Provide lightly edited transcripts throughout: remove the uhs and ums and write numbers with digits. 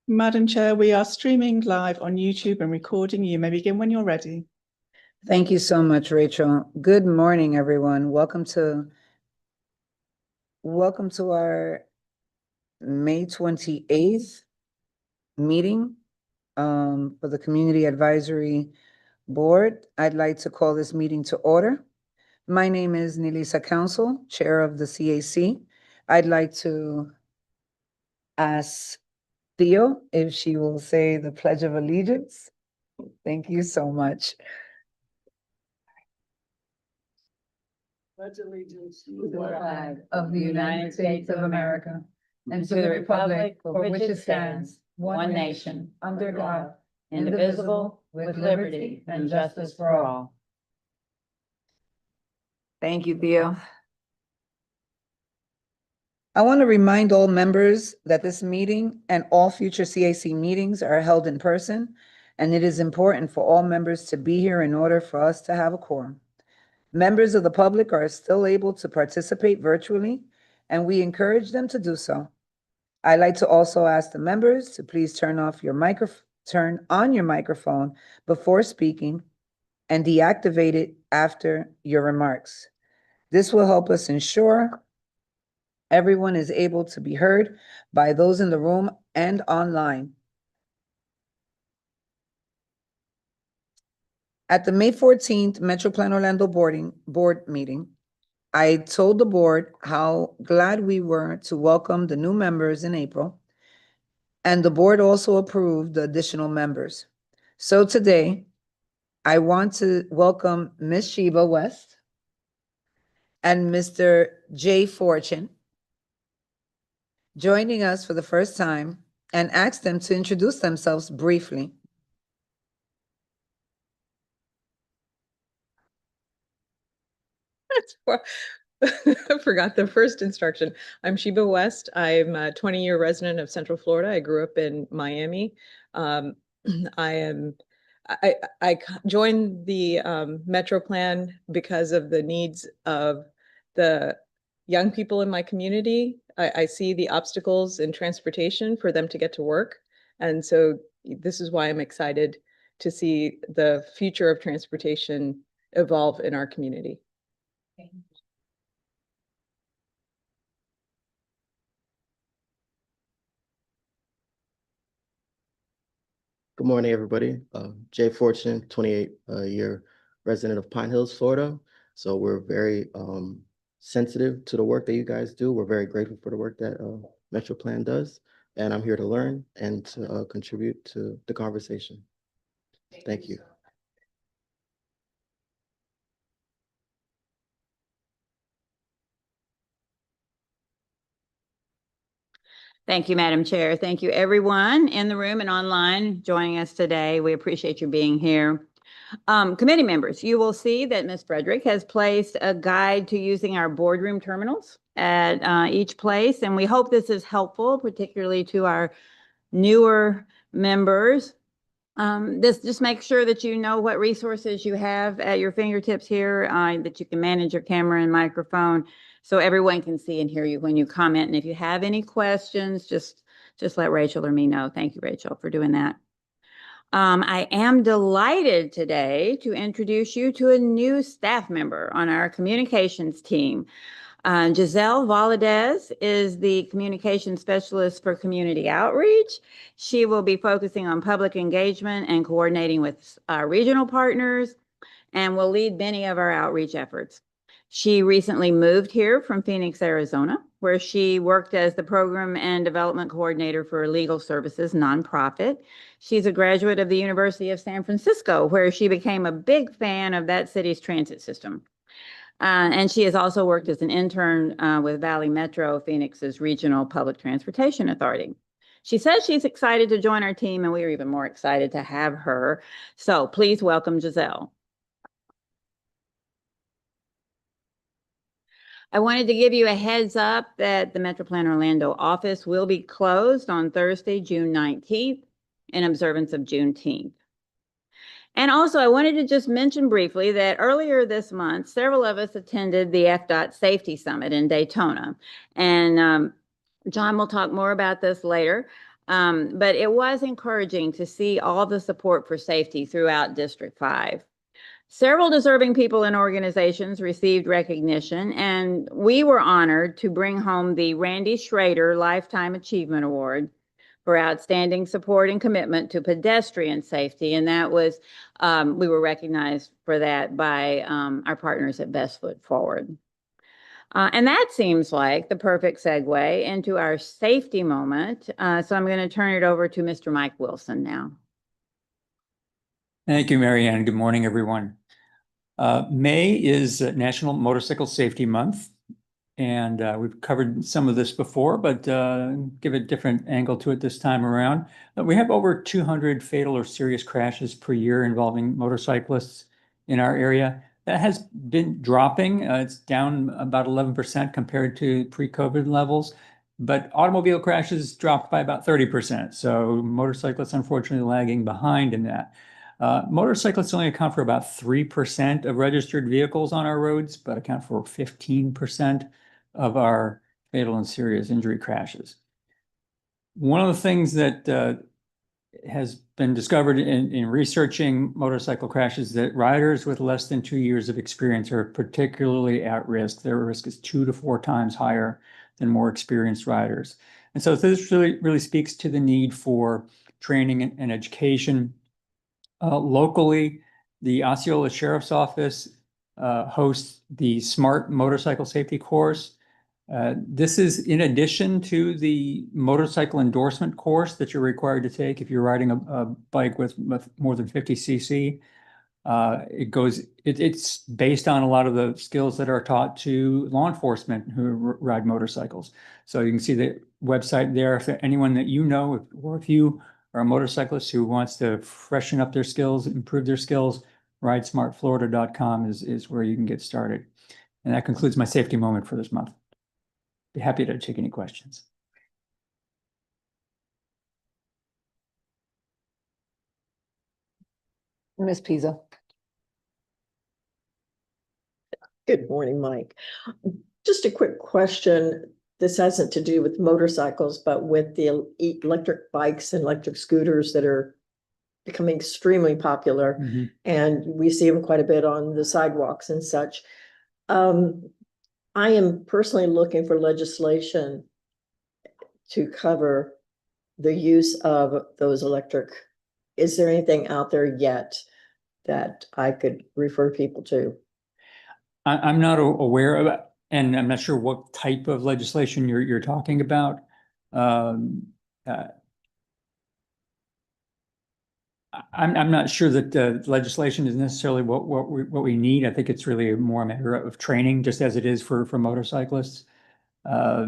Madam Chair, we are streaming live on YouTube and recording. You may begin when you're ready. Thank you so much, Rachel. Good morning, everyone. Welcome to our May 28th meeting for the Community Advisory Board. I'd like to call this meeting to order. My name is Nilisa Council, Chair of the CAC. I'd like to ask Theo if she will say the Pledge of Allegiance. Thank you so much. Pledge allegiance to the flag of the United States of America and to the republic for which it stands, one nation, under God, indivisible, with liberty and justice for all. Thank you, Theo. I want to remind all members that this meeting and all future CAC meetings are held in person, and it is important for all members to be here in order for us to have a quorum. Members of the public are still able to participate virtually, and we encourage them to do so. I'd like to also ask the members to please turn on your microphone before speaking and deactivate it after your remarks. This will help us ensure everyone is able to be heard by those in the room and online. At the May 14th MetroPlan Orlando board meeting, I told the board how glad we were to welcome the new members in April, and the board also approved the additional members. So today, I want to welcome Ms. Sheba West and Mr. Jay Fortune joining us for the first time, and ask them to introduce themselves briefly. I forgot the first instruction. I'm Sheba West. I'm a 20-year resident of Central Florida. I grew up in Miami. I joined the MetroPlan because of the needs of the young people in my community. I see the obstacles in transportation for them to get to work. And so this is why I'm excited to see the future of transportation evolve in our community. Good morning, everybody. Jay Fortune, 28-year resident of Pine Hills, Florida. So we're very sensitive to the work that you guys do. We're very grateful for the work that MetroPlan does. And I'm here to learn and to contribute to the conversation. Thank you. Thank you, Madam Chair. Thank you, everyone in the room and online joining us today. We appreciate you being here. Committee members, you will see that Ms. Frederick has placed a guide to using our boardroom terminals at each place, and we hope this is helpful, particularly to our newer members. This just makes sure that you know what resources you have at your fingertips here, that you can manage your camera and microphone so everyone can see and hear you when you comment. And if you have any questions, just let Rachel or me know. Thank you, Rachel, for doing that. I am delighted today to introduce you to a new staff member on our communications team. Giselle Valadez is the communication specialist for community outreach. She will be focusing on public engagement and coordinating with our regional partners, and will lead many of our outreach efforts. She recently moved here from Phoenix, Arizona, where she worked as the program and development coordinator for a legal services nonprofit. She's a graduate of the University of San Francisco, where she became a big fan of that city's transit system. And she has also worked as an intern with Valley Metro, Phoenix's regional public transportation authority. She says she's excited to join our team, and we are even more excited to have her. So please welcome Giselle. I wanted to give you a heads up that the MetroPlan Orlando office will be closed on Thursday, June 19th, in observance of Juneteenth. And also, I wanted to just mention briefly that earlier this month, several of us attended the FDOT Safety Summit in Daytona. And John will talk more about this later. But it was encouraging to see all the support for safety throughout District 5. Several deserving people and organizations received recognition, and we were honored to bring home the Randy Schrader Lifetime Achievement Award for outstanding support and commitment to pedestrian safety. And that was, we were recognized for that by our partners at Best Foot Forward. And that seems like the perfect segue into our safety moment. So I'm going to turn it over to Mr. Mike Wilson now. Thank you, Mary Ann. Good morning, everyone. May is National Motorcycle Safety Month, and we've covered some of this before, but give a different angle to it this time around. We have over 200 fatal or serious crashes per year involving motorcyclists in our area. That has been dropping. It's down about 11% compared to pre-COVID levels, but automobile crashes dropped by about 30%. So motorcyclists unfortunately lagging behind in that. Motorcyclists only account for about 3% of registered vehicles on our roads, but account for 15% of our fatal and serious injury crashes. One of the things that has been discovered in researching motorcycle crashes that riders with less than 2 years of experience are particularly at risk. Their risk is 2 to 4 times higher than more experienced riders. And so this really speaks to the need for training and education. Locally, the Osceola Sheriff's Office hosts the Smart Motorcycle Safety Course. This is in addition to the motorcycle endorsement course that you're required to take if you're riding a bike with more than 50 cc. It's based on a lot of the skills that are taught to law enforcement who ride motorcycles. So you can see the website there. If anyone that you know, or if you are a motorcyclist who wants to freshen up their skills, improve their skills, ridesmartflorida.com is where you can get started. And that concludes my safety moment for this month. Be happy to take any questions. Ms. Pizzo. Good morning, Mike. Just a quick question. This hasn't to do with motorcycles, but with the electric bikes and electric scooters that are becoming extremely popular. Mm-hmm. And we see them quite a bit on the sidewalks and such. I am personally looking for legislation to cover the use of those electric. Is there anything out there yet that I could refer people to? I'm not aware of it, and I'm not sure what type of legislation you're talking about. I'm not sure that legislation is necessarily what we need. I think it's really more a matter of training, just as it is for motorcyclists. Yeah.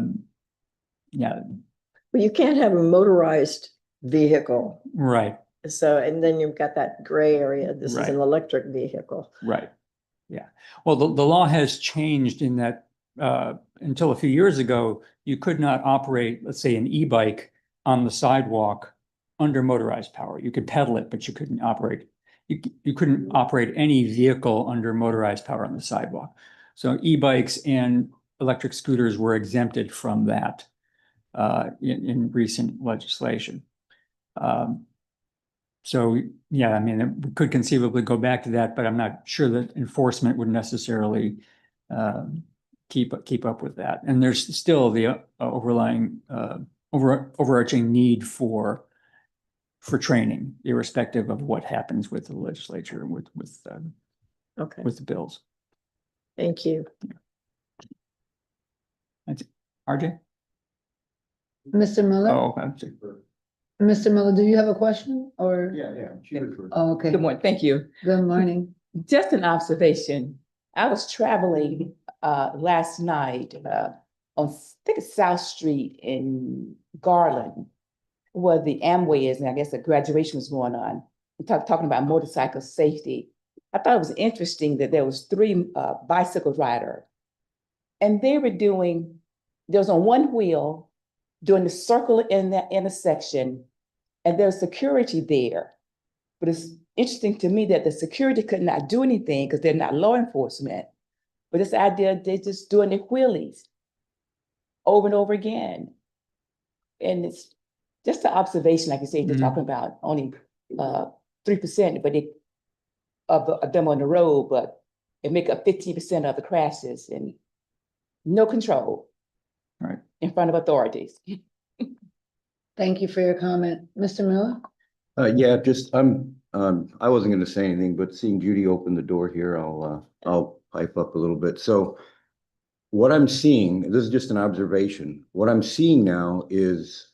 Well, you can't have a motorized vehicle. Right. So, and then you've got that gray area. This is Right. an electric vehicle. Right. Yeah. Well, the law has changed in that until a few years ago, you could not operate, let's say, an e-bike on the sidewalk under motorized power. You could pedal it, but you couldn't operate. You couldn't operate any vehicle under motorized power on the sidewalk. So e-bikes and electric scooters were exempted from that in recent legislation. So yeah, I mean, we could conceivably go back to that, but I'm not sure that enforcement would necessarily keep up with that. And there's still the overlying overarching need for training, irrespective of what happens with the legislature and with Okay, the bills. thank you. That's RJ? Mr. Miller? Oh, I'm sorry. Mr. Miller, do you have a question or? Yeah. Oh, okay. Good morning, thank you. Good morning. Just an observation. I was traveling last night on, I think it's South Street in Garland, where the Amway is, and I guess the graduation was going on. Talking about motorcycle safety. I thought it was interesting that there was 3 bicycle riders, and they were there was on one wheel doing the circle in that intersection, and there's security there. But it's interesting to me that the security could not do anything because they're not law enforcement. But this idea, they're just doing their wheelies over and over again. And it's just the observation, like you say, they're Mhm. talking about only 3%, but of them on the road, but it make up 50% of the crashes and no control. Right. In front of authorities. Thank you for your comment. Mr. Miller? Yeah, I wasn't gonna say anything, but seeing Judy open the door here, I'll pipe up a little bit. So what I'm seeing, this is just an observation, what I'm seeing now is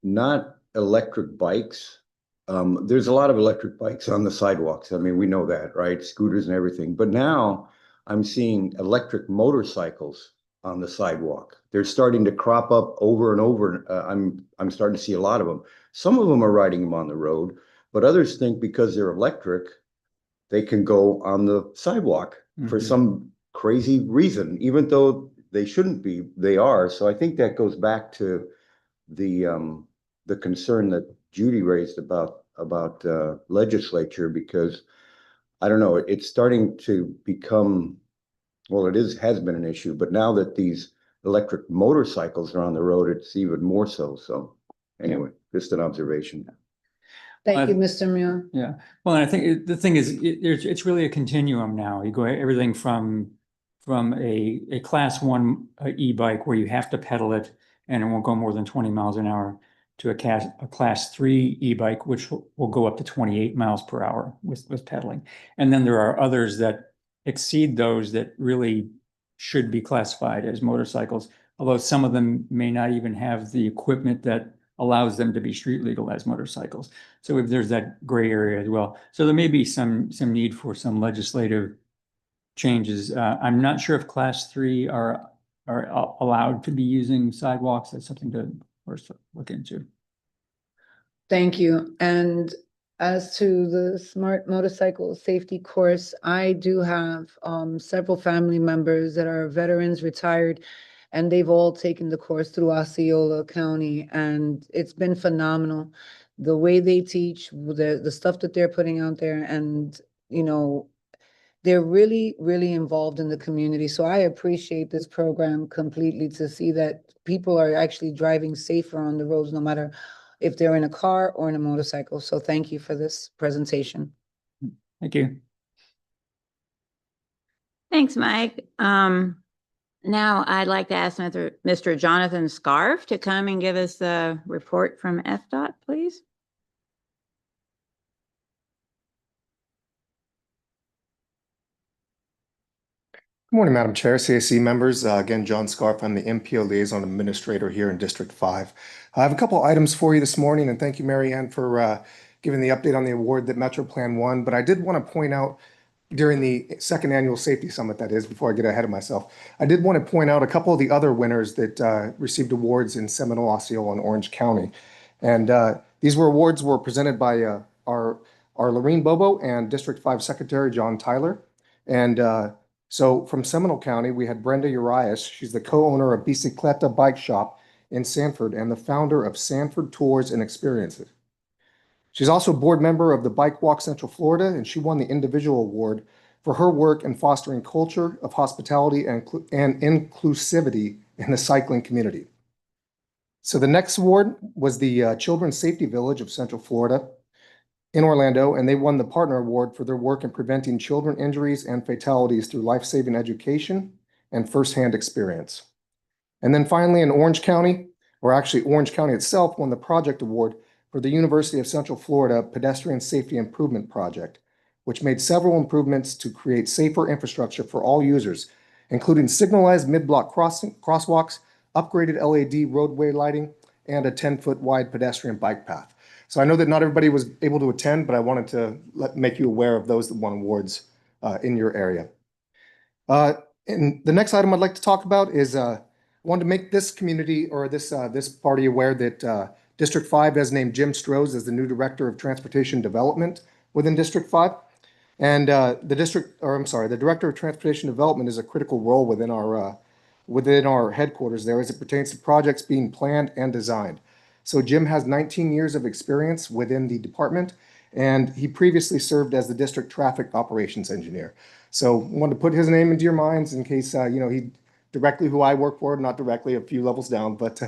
not electric bikes. There's a lot of electric bikes on the sidewalks. I mean, we know that, right? Scooters and everything. But now I'm seeing electric motorcycles on the sidewalk. They're starting to crop up over and over. I'm starting to see a lot of them. Some of them are riding them on the road, but others think because they're electric, they can go on the sidewalk for Mhm. some crazy reason, even though they shouldn't be, they are. So I think that goes back to the concern that Judy raised about legislature, because I don't know, it's starting to become, well, has been an issue, but now that these electric motorcycles are on the road, it's even more so. So anyway, just an observation. Thank you, Uh, Mr. Muir. Yeah, well, and I think the thing is, it's really a continuum now. You go everything from a class one e-bike where you have to pedal it and it won't go more than 20 miles an hour, to a class three e-bike, which will go up to 28 miles per hour with pedaling. And then there are others that exceed those that really should be classified as motorcycles, although some of them may not even have the equipment that allows them to be street legal as motorcycles. So there's that gray area as well. So there may be some need for some legislative changes. I'm not sure if class three are allowed to be using sidewalks. That's something to first look into. Thank you. And as to the smart motorcycle safety course, I do have several family members that are veterans, retired, and they've all taken the course through Osceola County, and it's been phenomenal. The way they teach, the stuff that they're putting out there, and they're really, really involved in the community. So I appreciate this program completely, to see that people are actually driving safer on the roads, no matter if they're in a car or in a motorcycle. So thank you for this presentation. Thank you. Thanks, Mike. Now I'd like to ask Mr. Jonathan Scarf to come and give us the report from FDOT, please. Good morning, Madam Chair, CAC members. Again, John Scarf. I'm the MPO Liaison Administrator here in District 5. I have a couple items for you this morning, and thank you, Mary Ann, for giving the update on the award that Metro Plan won. But I did want to point out, during the second annual safety summit, that is, before I get ahead of myself, I did want to point out a couple of the other winners that received awards in Seminole, Osceola, and Orange County. And these awards were presented by our Lorene Bobo and District 5 Secretary John Tyler. And so from Seminole County, we had Brenda Urias. She's the co-owner of Bicicleta Bike Shop in Sanford and the founder of Sanford Tours and Experiences. She's also a board member of the Bike Walk Central Florida, and she won the individual award for her work in fostering culture of hospitality and inclusivity in the cycling community. So the next award was the Children's Safety Village of Central Florida in Orlando, and they won the Partner Award for their work in preventing children injuries and fatalities through life-saving education and firsthand experience. And then finally in Orange County, or actually Orange County itself, won the Project Award for the University of Central Florida Pedestrian Safety Improvement Project, which made several improvements to create safer infrastructure for all users, including signalized mid-block crosswalks, upgraded LED roadway lighting, and a 10-foot wide pedestrian bike path. So I know that not everybody was able to attend, but I wanted to make you aware of those that won awards in your area. And the next item I'd like to talk about is I wanted to make this community, or this party, aware that District 5 has named Jim Strohs as the new Director of Transportation Development within District 5. And the Director of Transportation Development is a critical role within our headquarters there as it pertains to projects being planned and designed. So Jim has 19 years of experience within the department, and he previously served as the District Traffic Operations Engineer. So I wanted to put his name into your minds in case he directly who I work for, not directly, a few levels down, but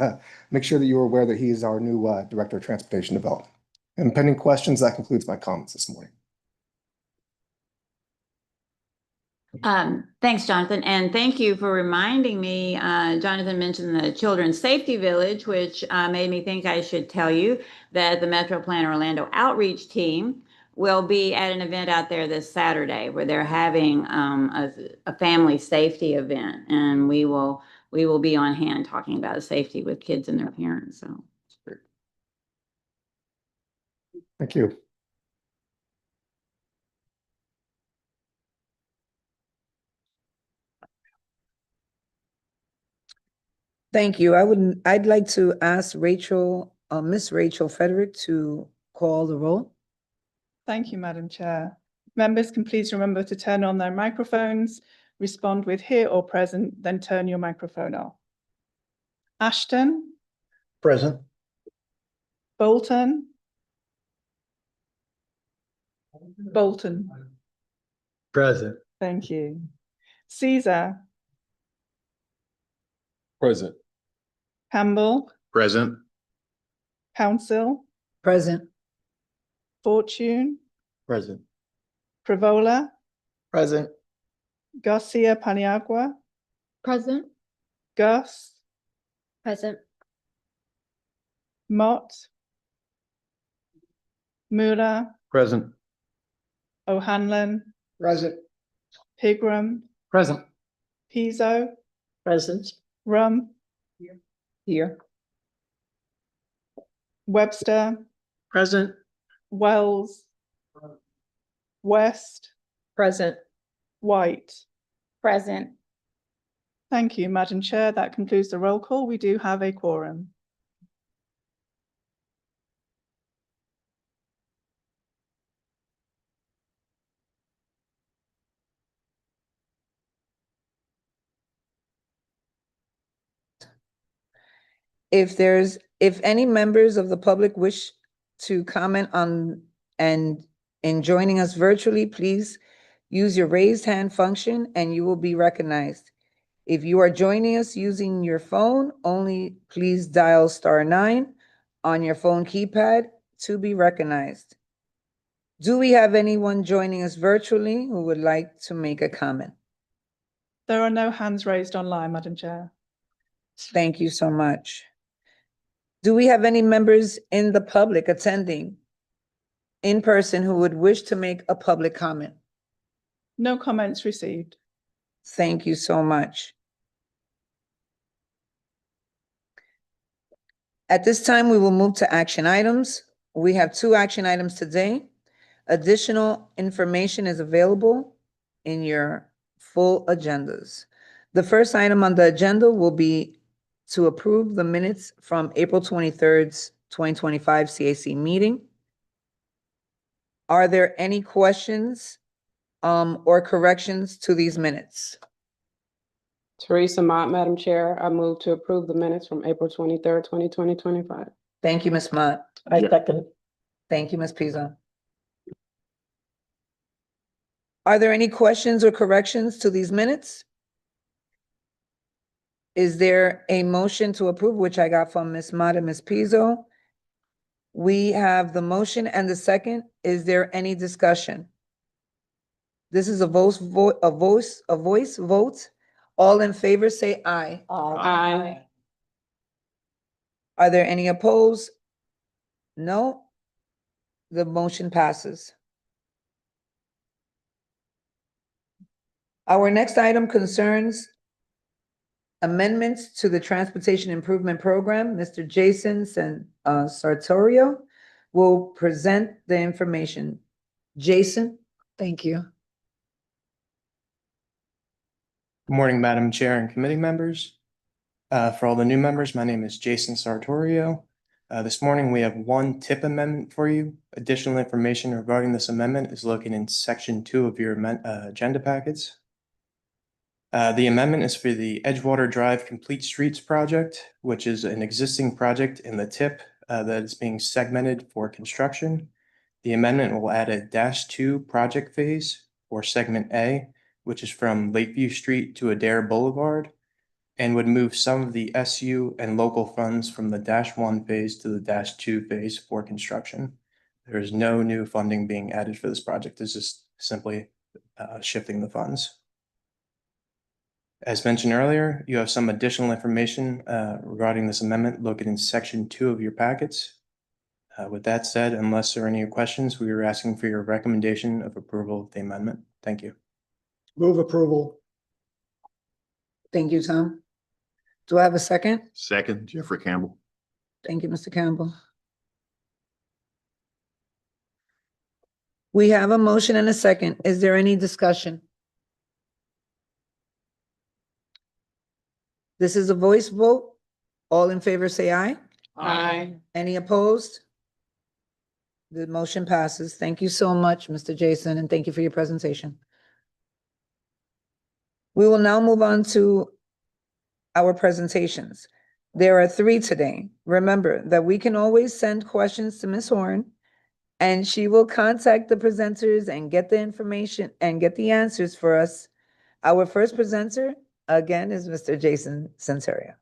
make sure that you are aware that he is our new Director of Transportation Development. And pending questions, that concludes my comments this morning. Thanks, Jonathan, and thank you for reminding me. Jonathan mentioned the Children's Safety Village, which made me think I should tell you that the Metro Plan Orlando Outreach Team will be at an event out there this Saturday where they're having a family safety event, and we will be on hand talking about safety with kids and their parents. So, Thank you. Thank you. I'd like to ask Rachel, Miss Rachel Frederick to call the roll. Thank you, Madam Chair. Members can please remember to turn on their microphones, respond with here or present, then turn your microphone off. Ashton, Present. Bolton. Bolton, Present. thank you. Caesar, Present. Campbell, Present. Council, Present. Fortune, Present. Pravola, Present. Garcia Paniagua, Present. Gus, Present. Mott, Muller, Present. O'Hanlon, Present. Pigram, Present. Pizzo, Present. Rum, Here. Webster, Present. Wells, West, Present. White. Present. Thank you, Madam Chair. That concludes the roll call. We do have a quorum. If any members of the public wish to comment on and in joining us virtually, please use your raised hand function and you will be recognized. If you are joining us using your phone, only please dial *9 on your phone keypad to be recognized. Do we have anyone joining us virtually who would like to make a comment? There are no hands raised online, Madam Chair. Thank you so much. Do we have any members in the public attending in person who would wish to make a public comment? No comments received. Thank you so much. At this time, we will move to action items. We have 2 action items today. Additional information is available in your full agendas. The first item on the agenda will be to approve the minutes from April 23rd, 2025 CAC meeting. Are there any questions or corrections to these minutes? Teresa Mott, Madam Chair, I move to approve the minutes from April 23rd, 2025. Thank you, Ms. Mott. I second. Thank you, Ms. Pizzo. Are there any questions or corrections to these minutes? Is there a motion to approve, which I got from Ms. Mott and Ms. Pizzo? We have the motion and the second. Is there any discussion? This is a voice vote. All in favor, say aye. Aye. Are there any opposed? No. The motion passes. Our next item concerns amendments to the Transportation Improvement Program. Mr. Jason Sartorio will present the information. Jason, thank you. Good morning, Madam Chair and committee members. For all the new members, my name is Jason Sartorio. This morning, we have 1 tip amendment for you. Additional information regarding this amendment is located in section 2 of your agenda packets. The amendment is for the Edgewater Drive Complete Streets project, which is an existing project in the tip that is being segmented for construction. The amendment will add a -2 project phase for segment A, which is from Lakeview Street to Adair Boulevard. and would move some of the SU and local funds from the -1 phase to the -2 phase for construction. There is no new funding being added for this project. It's just simply shifting the funds. As mentioned earlier, you have some additional information regarding this amendment located in section 2 of your packets. With that said, unless there are any questions, we are asking for your recommendation of approval of the amendment. Thank you. Move approval. Thank you, Tom. Do I have a second? Second, Jeffrey Campbell. Thank you, Mr. Campbell. We have a motion and a second. Is there any discussion? This is a voice vote. All in favor, say aye. Aye. Any opposed? The motion passes. Thank you so much, Mr. Jason, and thank you for your presentation. We will now move on to our presentations. There are 3 today. Remember that we can always send questions to Ms. Horn, and she will contact the presenters and get the information and get the answers for us. Our first presenter, again, is Mr. Jason Sartoria.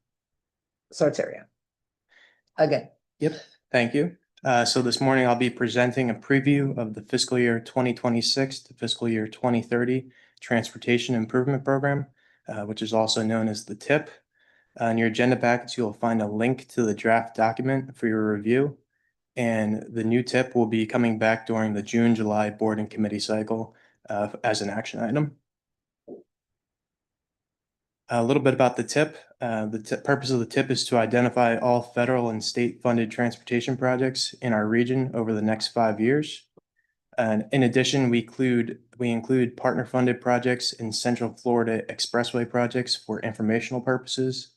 Again. Yep, thank you. So this morning I'll be presenting a preview of the fiscal year 2026 to fiscal year 2030 Transportation Improvement Program, which is also known as the TIP. In your agenda packets, you'll find a link to the draft document for your review. And the new TIP will be coming back during the June-July board and committee cycle as an action item. A little bit about the TIP. The purpose of the TIP is to identify all federal and state funded transportation projects in our region over the next 5 years. And in addition, we include partner funded projects in Central Florida Expressway projects for informational purposes.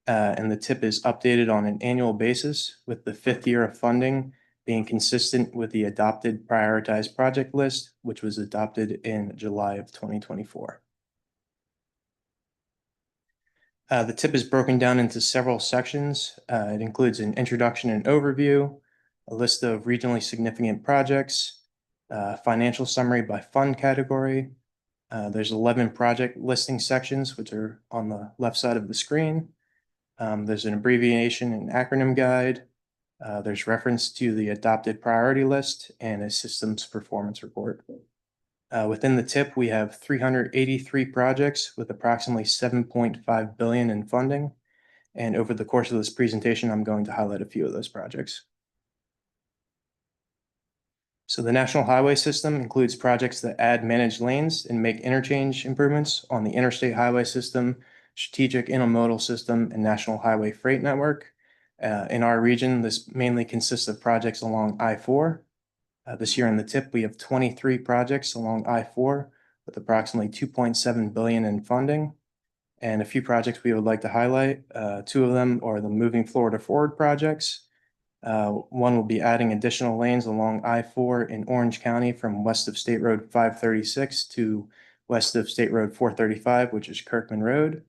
And the TIP is updated on an annual basis, with the 5th year of funding being consistent with the adopted prioritized project list, which was adopted in July of 2024. The TIP is broken down into several sections. It includes an introduction and overview, a list of regionally significant projects, financial summary by fund category. There's 11 project listing sections, which are on the left side of the screen. There's an abbreviation and acronym guide. There's reference to the adopted priority list and a systems performance report. Within the TIP, we have 383 projects with approximately $7.5 billion in funding. And over the course of this presentation, I'm going to highlight a few of those projects. So the National Highway System includes projects that add managed lanes and make interchange improvements on the interstate highway system, strategic intermodal system, and National Highway Freight Network. In our region, this mainly consists of projects along I-4. This year in the TIP, we have 23 projects along I-4 with approximately $2.7 billion in funding. And a few projects we would like to highlight. 2 of them are the Moving Florida Forward projects. One will be adding additional lanes along I-4 in Orange County from west of State Road 536 to west of State Road 435, which is Kirkman Road.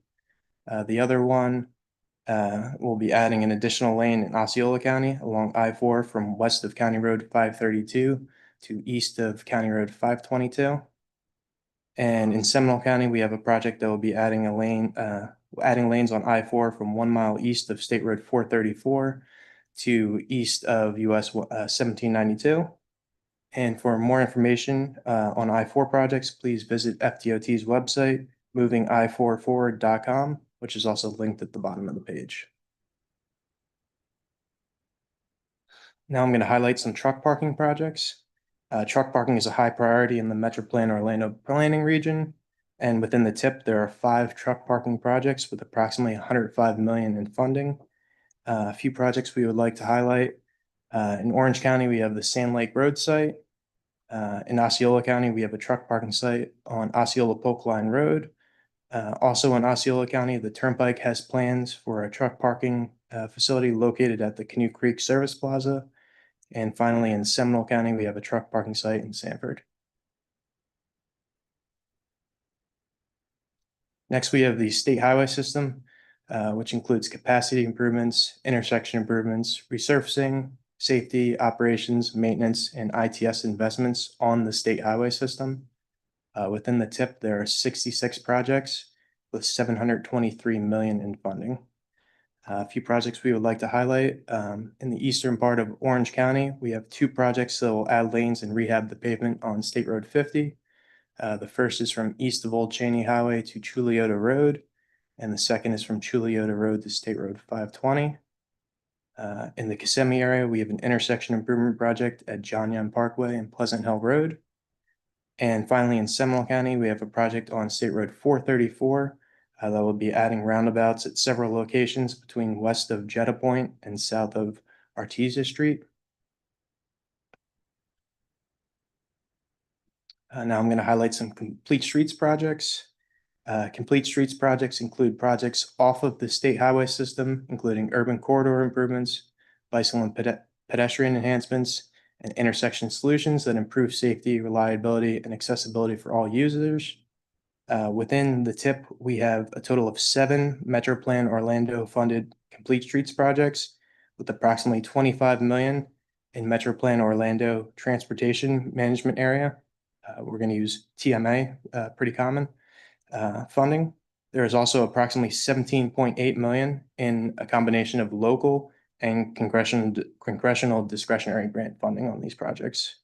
The other one will be adding an additional lane in Osceola County along I-4 from west of County Road 532 to east of County Road 522. And in Seminole County, we have a project that will be adding lanes on I-4 from 1 mile east of State Road 434 to east of US 1792. And for more information on I-4 projects, please visit FDOT's website, movingi4forward.com, which is also linked at the bottom of the page. Now I'm going to highlight some truck parking projects. Truck parking is a high priority in the Metroplan Orlando planning region. And within the TIP, there are 5 truck parking projects with approximately $105 million in funding. A few projects we would like to highlight. In Orange County, we have the Sand Lake Road site. In Osceola County, we have a truck parking site on Osceola Polk Line Road. Also in Osceola County, the Turnpike has plans for a truck parking facility located at the Canoe Creek Service Plaza. And finally, in Seminole County, we have a truck parking site in Sanford. Next, we have the state highway system, which includes capacity improvements, intersection improvements, resurfacing, safety, operations, maintenance, and ITS investments on the state highway system. Within the TIP, there are 66 projects, with 723 million in funding. A few projects we would like to highlight. In the eastern part of Orange County, we have 2 projects that will add lanes and rehab the pavement on State Road 50. The first is from east of Old Cheney Highway to Chuliota Road, and the second is from Chuliota Road to State Road 520. In the Kissimmee area, we have an intersection improvement project at John Young Parkway and Pleasant Hill Road. And finally, in Seminole County, we have a project on State Road 434 that will be adding roundabouts at several locations between west of Jetta Point and south of Artesia Street. Now I'm going to highlight some complete streets projects. Complete streets projects include projects off of the state highway system, including urban corridor improvements, bicycle and pedestrian enhancements, and intersection solutions that improve safety, reliability, and accessibility for all users. Within the TIP, we have a total of 7 Metro Plan Orlando funded complete streets projects with approximately 25 million in Metro Plan Orlando transportation management area. We're going to use TMA, pretty common funding. There is also approximately 17.8 million in a combination of local and congressional discretionary grant funding on these projects.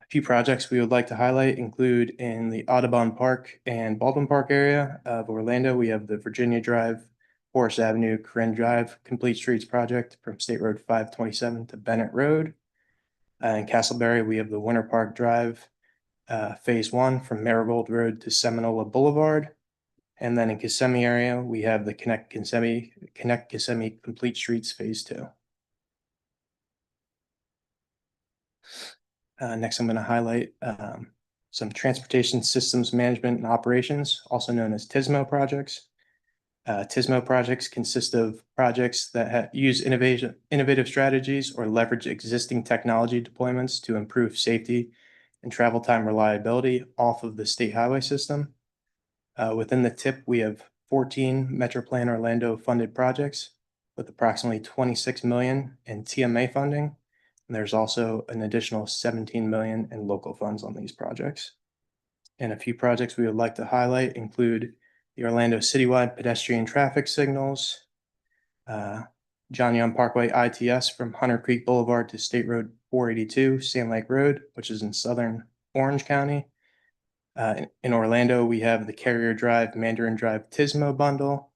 A few projects we would like to highlight include in the Audubon Park and Baldwin Park area of Orlando, we have the Virginia Drive, Forest Avenue, Corinne Drive Complete Streets project from State Road 527 to Bennett Road. In Castleberry, we have the Winter Park Drive Phase 1 from Marigold Road to Seminole Boulevard. And then in Kissimmee area, we have the Connect Kissimmee Complete Streets Phase 2. Next, I'm going to highlight some transportation systems management and operations, also known as TSMO projects. TSMO projects consist of projects that use innovative strategies or leverage existing technology deployments to improve safety and travel time reliability off of the state highway system. Within the TIP, we have 14 Metro Plan Orlando funded projects with approximately 26 million in TMA funding. And there's also an additional 17 million in local funds on these projects. And a few projects we would like to highlight include the Orlando Citywide Pedestrian Traffic Signals, John Young Parkway ITS from Hunter Creek Boulevard to State Road 482, Sand Lake Road, which is in southern Orange County. In Orlando, we have the Carrier Drive, Mandarin Drive TSMO bundle,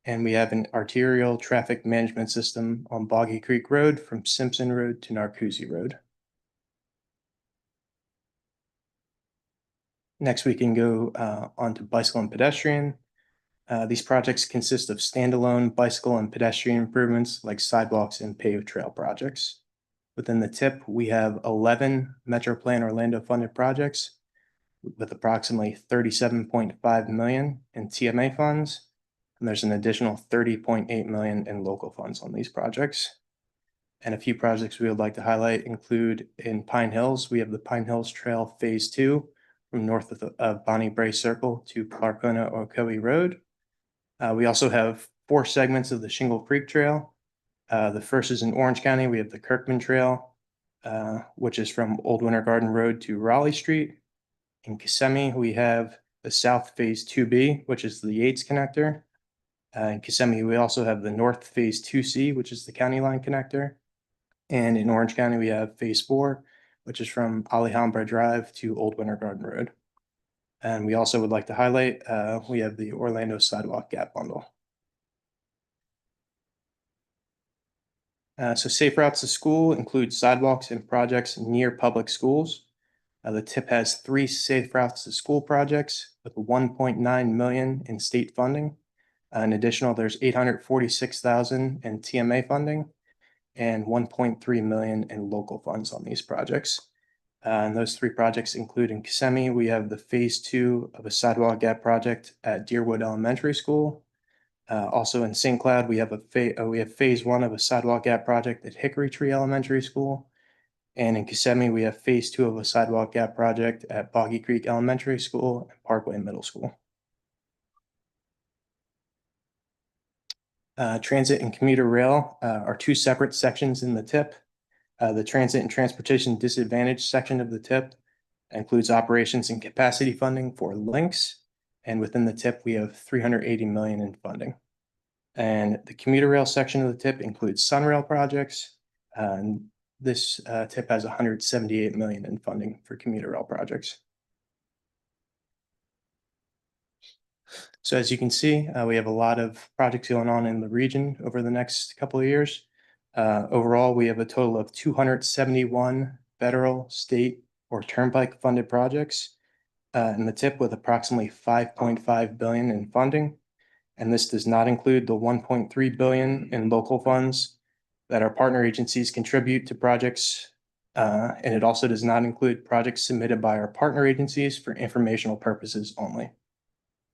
and we have an arterial traffic management system on Boggy Creek Road from Simpson Road to Narcoossee Road. Next, we can go on to bicycle and pedestrian. These projects consist of standalone bicycle and pedestrian improvements like sidewalks and paved trail projects. Within the TIP, we have 11 Metro Plan Orlando funded projects with approximately 37.5 million in TMA funds. And there's an additional 30.8 million in local funds on these projects. And a few projects we would like to highlight include in Pine Hills, we have the Pine Hills Trail Phase 2 from north of Bonnie Bray Circle to Clarkona Ocoee Road. We also have 4 segments of the Shingle Creek Trail. The first is in Orange County. We have the Kirkman Trail, which is from Old Winter Garden Road to Raleigh Street. In Kissimmee, we have the South Phase 2B, which is the Yates Connector. In Kissimmee, we also have the North Phase 2C, which is the County Line Connector. And in Orange County, we have Phase 4, which is from Alhambra Drive to Old Winter Garden Road. And we also would like to highlight, we have the Orlando Sidewalk Gap Bundle. So safe routes to school include sidewalks and projects near public schools. The TIP has 3 safe routes to school projects with 1.9 million in state funding. In addition, there's 846,000 in TMA funding and 1.3 million in local funds on these projects. And those 3 projects include in Kissimmee, we have the Phase 2 of a sidewalk gap project at Deerwood Elementary School. Also in St. Cloud, we have Phase 1 of a sidewalk gap project at Hickory Tree Elementary School. And in Kissimmee, we have Phase 2 of a sidewalk gap project at Boggy Creek Elementary School and Parkway Middle School. Transit and commuter rail are 2 separate sections in the TIP. The transit and transportation disadvantage section of the TIP includes operations and capacity funding for links. And within the TIP, we have 380 million in funding. And the commuter rail section of the TIP includes Sunrail projects. And this TIP has 178 million in funding for commuter rail projects. So as you can see, we have a lot of projects going on in the region over the next couple of years. Overall, we have a total of 271 federal, state, or turnpike funded projects in the TIP with approximately 5.5 billion in funding. And this does not include the 1.3 billion in local funds that our partner agencies contribute to projects. And it also does not include projects submitted by our partner agencies for informational purposes only.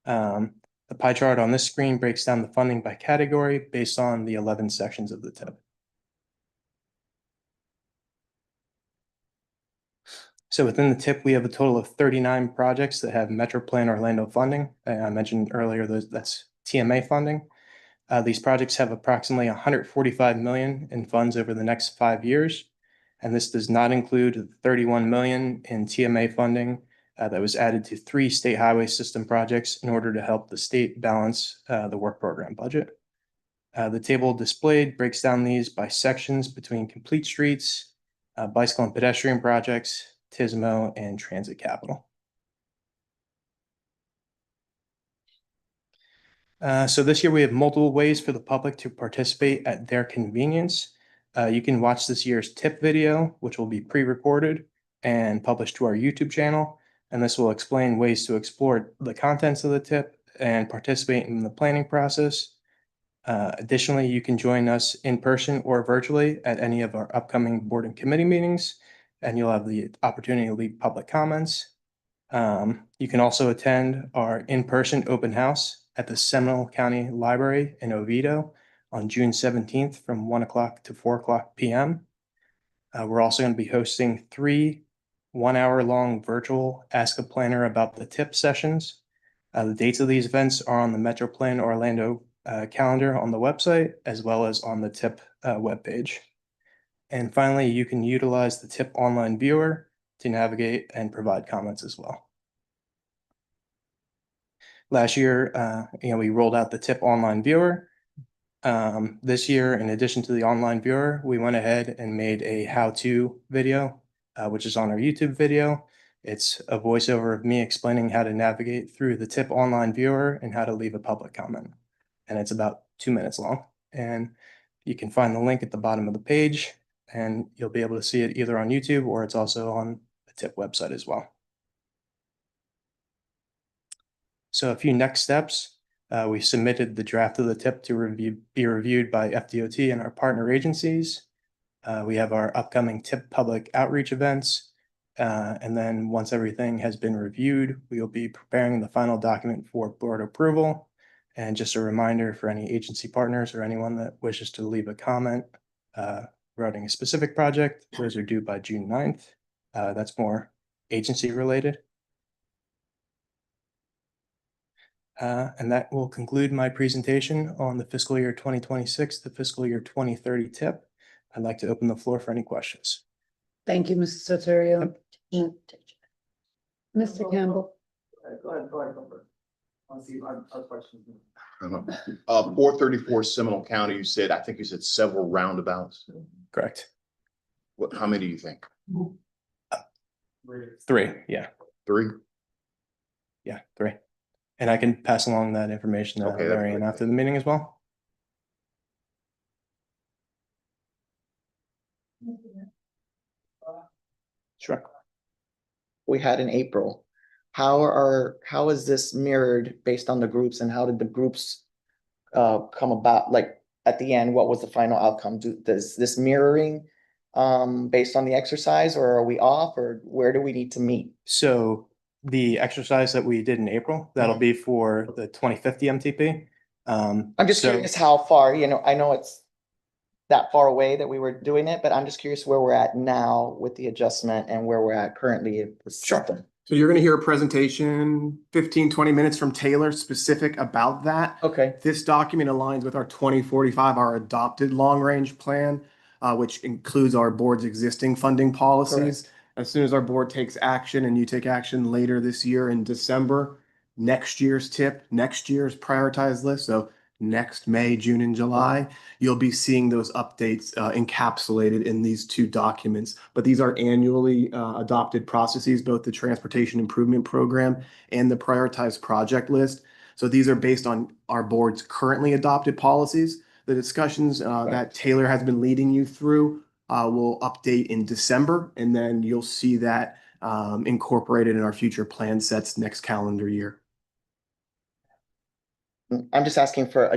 The pie chart on this screen breaks down the funding by category based on the 11 sections of the TIP. So within the TIP, we have a total of 39 projects that have MetroPlan Orlando funding. I mentioned earlier that's TMA funding. These projects have approximately 145 million in funds over the next 5 years. And this does not include the 31 million in TMA funding that was added to 3 state highway system projects in order to help the state balance the work program budget. The table displayed breaks down these by sections between complete streets, bicycle and pedestrian projects, TISMO, and transit capital. So this year we have multiple ways for the public to participate at their convenience. You can watch this year's TIP video, which will be pre-recorded and published to our YouTube channel. And this will explain ways to explore the contents of the TIP and participate in the planning process. Additionally, you can join us in person or virtually at any of our upcoming board and committee meetings, and you'll have the opportunity to leave public comments. You can also attend our in-person open house at the Seminole County Library in Oviedo on June 17th from 1 o'clock to 4 o'clock p.m. We're also going to be hosting 3 one-hour-long virtual Ask a Planner About the TIP sessions. The dates of these events are on the MetroPlan Orlando calendar on the website, as well as on the TIP webpage. And finally, you can utilize the TIP online viewer to navigate and provide comments as well. Last year, we rolled out the TIP online viewer. This year, in addition to the online viewer, we went ahead and made a how-to video, which is on our YouTube video. It's a voiceover of me explaining how to navigate through the TIP online viewer and how to leave a public comment. And it's about 2 minutes long. And you can find the link at the bottom of the page, and you'll be able to see it either on YouTube or it's also on the TIP website as well. So a few next steps. We submitted the draft of the TIP to be reviewed by FDOT and our partner agencies. We have our upcoming TIP public outreach events. And then once everything has been reviewed, we will be preparing the final document for board approval. And just a reminder for any agency partners or anyone that wishes to leave a comment regarding a specific project, those are due by June 9th. That's more agency related. And that will conclude my presentation on the fiscal year 2026 to fiscal year 2030 TIP. I'd like to open the floor for any questions. Thank you, Mr. Soterio. Mr. Campbell. Go ahead. 434 Seminole County, I think you said several roundabouts. Correct. How many do you think? 3, yeah. 3? Yeah, 3. And I can pass along that information to Marion after the meeting as well. Sure. We had in April. How is this mirrored based on the groups, and how did the groups come about? Like at the end, what was the final outcome? Does this mirroring based on the exercise, or are we off, or where do we need to meet? So the exercise that we did in April, that'll be for the 2050 MTP. I'm just curious how far, I know it's that far away that we were doing it, but I'm just curious where we're at now with the adjustment and where we're at currently. Sure. So you're going to hear a presentation, 15, 20 minutes from Taylor specific about that. Okay. This document aligns with our 2045, our adopted long-range plan, which includes our board's existing funding policies. Correct. As soon as our board takes action and you take action later this year in December, next year's tip, next year's prioritized list. So next May, June, and July, you'll be seeing those updates encapsulated in these two documents. But these are annually adopted processes, both the Transportation Improvement Program and the prioritized project list. So these are based on our board's currently adopted policies. The discussions that Taylor has been leading you through will update in December, and then you'll see that incorporated in our future plan sets next calendar year. I'm just asking for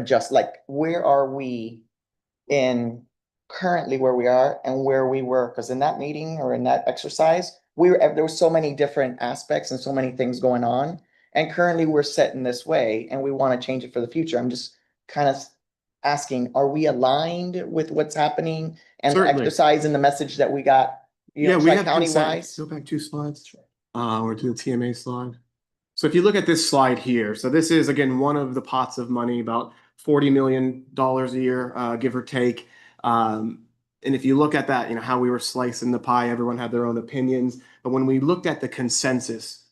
where are we in currently where we are and where we were? Because in that meeting or in that exercise, there were so many different aspects and so many things going on. And currently we're set in this way and we want to change it for the future. I'm just kind of asking, are we aligned with what's happening and the Certainly. exercise and the message that we got, We have county consent. wise? Go back 2 slides. Or to the TMA slide. So if you look at this slide here, so this is again one of the pots of money, about $40 million a year, give or take. And if you look at that, how we were slicing the pie, everyone had their own opinions. But when we looked at the consensus,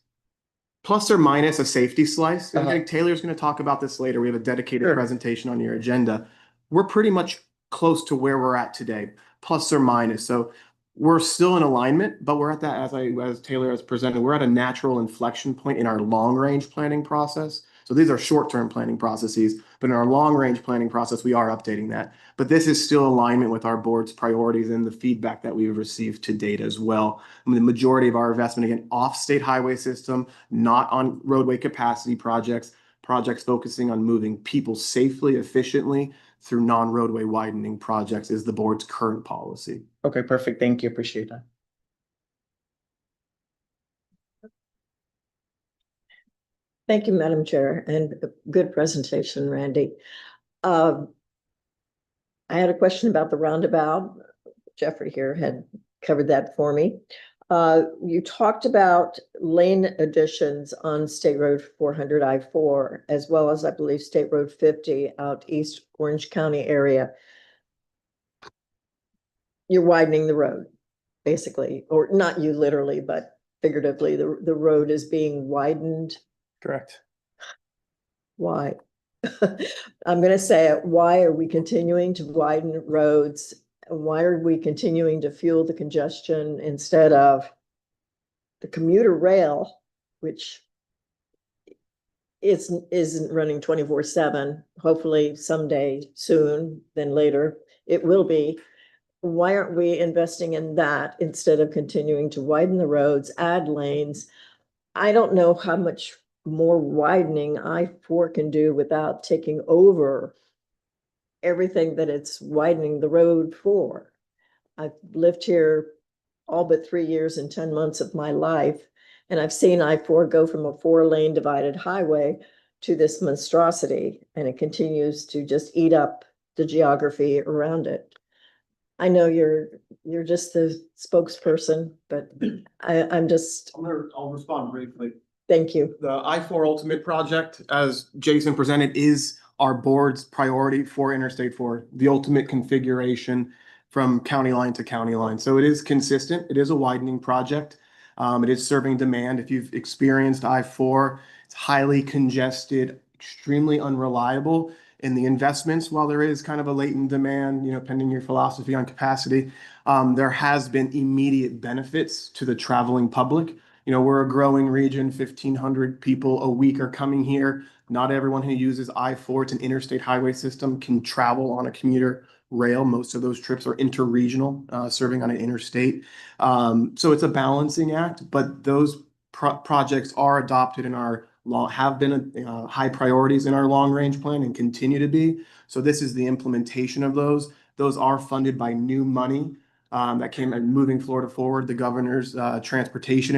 plus or minus a safety slice, and I think Taylor's going to talk about this later. We have a dedicated presentation on your agenda. We're pretty much close to where we're at today, plus or minus. So we're still in alignment, but we're at that, as Taylor has presented, we're at a natural inflection point in our long-range planning process. So these are short-term planning processes, but in our long-range planning process, we are updating that. But this is still alignment with our board's priorities and the feedback that we've received to date as well. I mean, the majority of our investment, again, off-state highway system, not on roadway capacity projects focusing on moving people safely, efficiently through non-roadway widening projects is the board's current policy. Okay, perfect. Thank you. Appreciate that. Thank you, Madam Chair, and a good presentation, Randy. I had a question about the roundabout. Jeffrey here had covered that for me. You talked about lane additions on State Road 400 I-4, as well as I believe State Road 50 out East Orange County area. You're widening the road, basically, or not you literally, but figuratively, the road is being widened. Correct. Why? I'm going to say it. Why are we continuing to widen roads? Why are we continuing to fuel the congestion instead of the commuter rail, which isn't running 24/7? Hopefully someday soon, then later it will be. Why aren't we investing in that instead of continuing to widen the roads, add lanes? I don't know how much more widening I-4 can do without taking over everything that it's widening the road for. I've lived here all but 3 years and 10 months of my life, and I've seen I-4 go from a 4-lane divided highway to this monstrosity, and it continues to just eat up the geography around it. I know you're just the spokesperson, but I'm just. I'll respond briefly. Thank you. The I-4 Ultimate project, as Jason presented, is our board's priority for Interstate 4, the ultimate configuration from county line to county line. So it is consistent. It is a widening project. It is serving demand. If you've experienced I-4, it's highly congested, extremely unreliable in the investments. While there is kind of a latent demand, pending your philosophy on capacity, there has been immediate benefits to the traveling public. We're a growing region, 1,500 people a week are coming here. Not everyone who uses I-4, it's an interstate highway system, can travel on a commuter rail. Most of those trips are interregional, serving on an interstate. So it's a balancing act, but those projects are adopted in our law, have been high priorities in our long range plan and continue to be. So this is the implementation of those. Those are funded by new money that came and moving Florida forward, the governor's transportation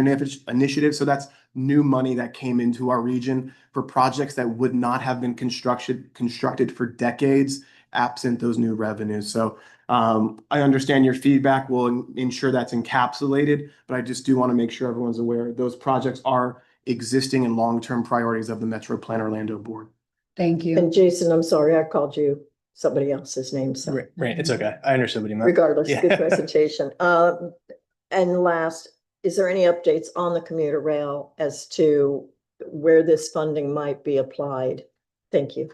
initiative. So that's new money that came into our region for projects that would not have been constructed for decades absent those new revenues. So I understand your feedback. We'll ensure that's encapsulated, but I just do want to make sure everyone's aware those projects are existing and long-term priorities of the Metro Plan Orlando Board. Thank you. And Jason, I'm sorry, I called you somebody else's name. So Right. It's okay. I understood what you meant. regardless, Yeah. good presentation. And last, is there any updates on the commuter rail as to where this funding might be applied? Thank you.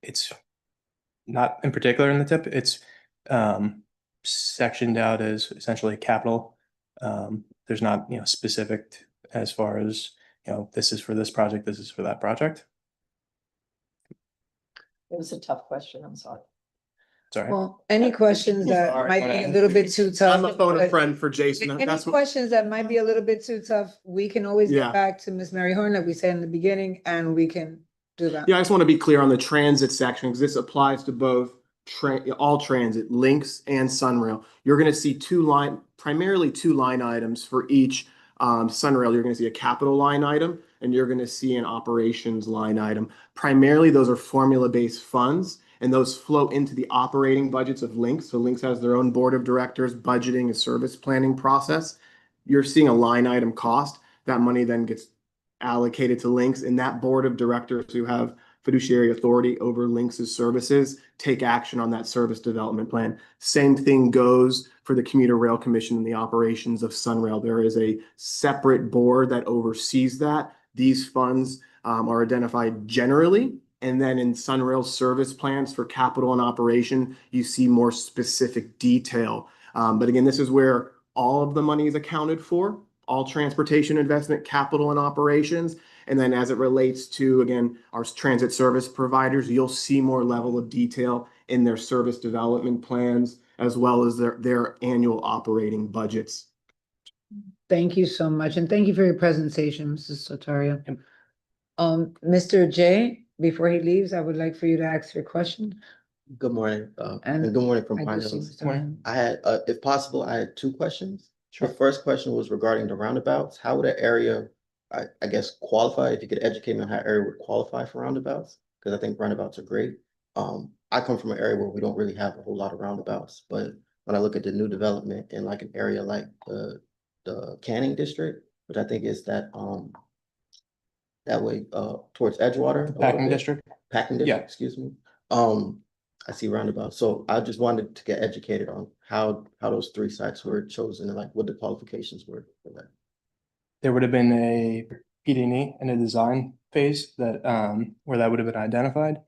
It's not in particular in the tip, it's sectioned out as essentially capital. There's not, specific as far as, this is for this project, this is for that project. It was a tough question, I'm sorry. Sorry. Well, any questions that Sorry. might be a little bit too tough. I'm a phone a but friend for Jason. Any That's what, questions that might be a little bit too tough, we can always Yeah. get back to Ms. Mary Horn, like we said in the beginning, and we can do that. yeah, I just want to be clear on the transit section because this applies to both all transit, Lynx and Sunrail. You're going to see primarily two line items for each. Sunrail, you're going to see a capital line item and you're going to see an operations line item. Primarily, those are formula-based funds and those flow into the operating budgets of Lynx. So Lynx has their own board of directors, budgeting and service planning process. You're seeing a line item cost. That money then gets allocated to Lynx, and that board of directors who have fiduciary authority over Lynx's services take action on that service development plan. Same thing goes for the Commuter Rail Commission and the operations of Sunrail. There is a separate board that oversees that. These funds are identified generally, and then in Sunrail's service plans for capital and operation, you see more specific detail. But again, this is where all of the money is accounted for, all transportation investment, capital and operations. And then as it relates to, again, our transit service providers, you'll see more level of detail in their service development plans, as well as their annual operating budgets. Thank you so much, and thank you for your presentation, Mrs. Sotario. Mr. J, before he leaves, I would like for you to ask your question. Good morning, And and good morning from I Pine do see Hills. Mr. Ryan. I had, if possible, I had two questions. The first question was regarding the roundabouts. How would an area, I guess, qualify? If you could educate me on how area would qualify for roundabouts, because I think roundabouts are great. I come from an area where we don't really have a whole lot of roundabouts, but when I look at the new development in like an area like the Canning district, which I think is that way towards Edgewater. a little Packing bit. district. Packing Yeah. district, excuse me. I see roundabouts. So I just wanted to get educated on how those three sites were chosen and like what the qualifications were for that. There would have been a PD&E and a design phase that where that would have been identified.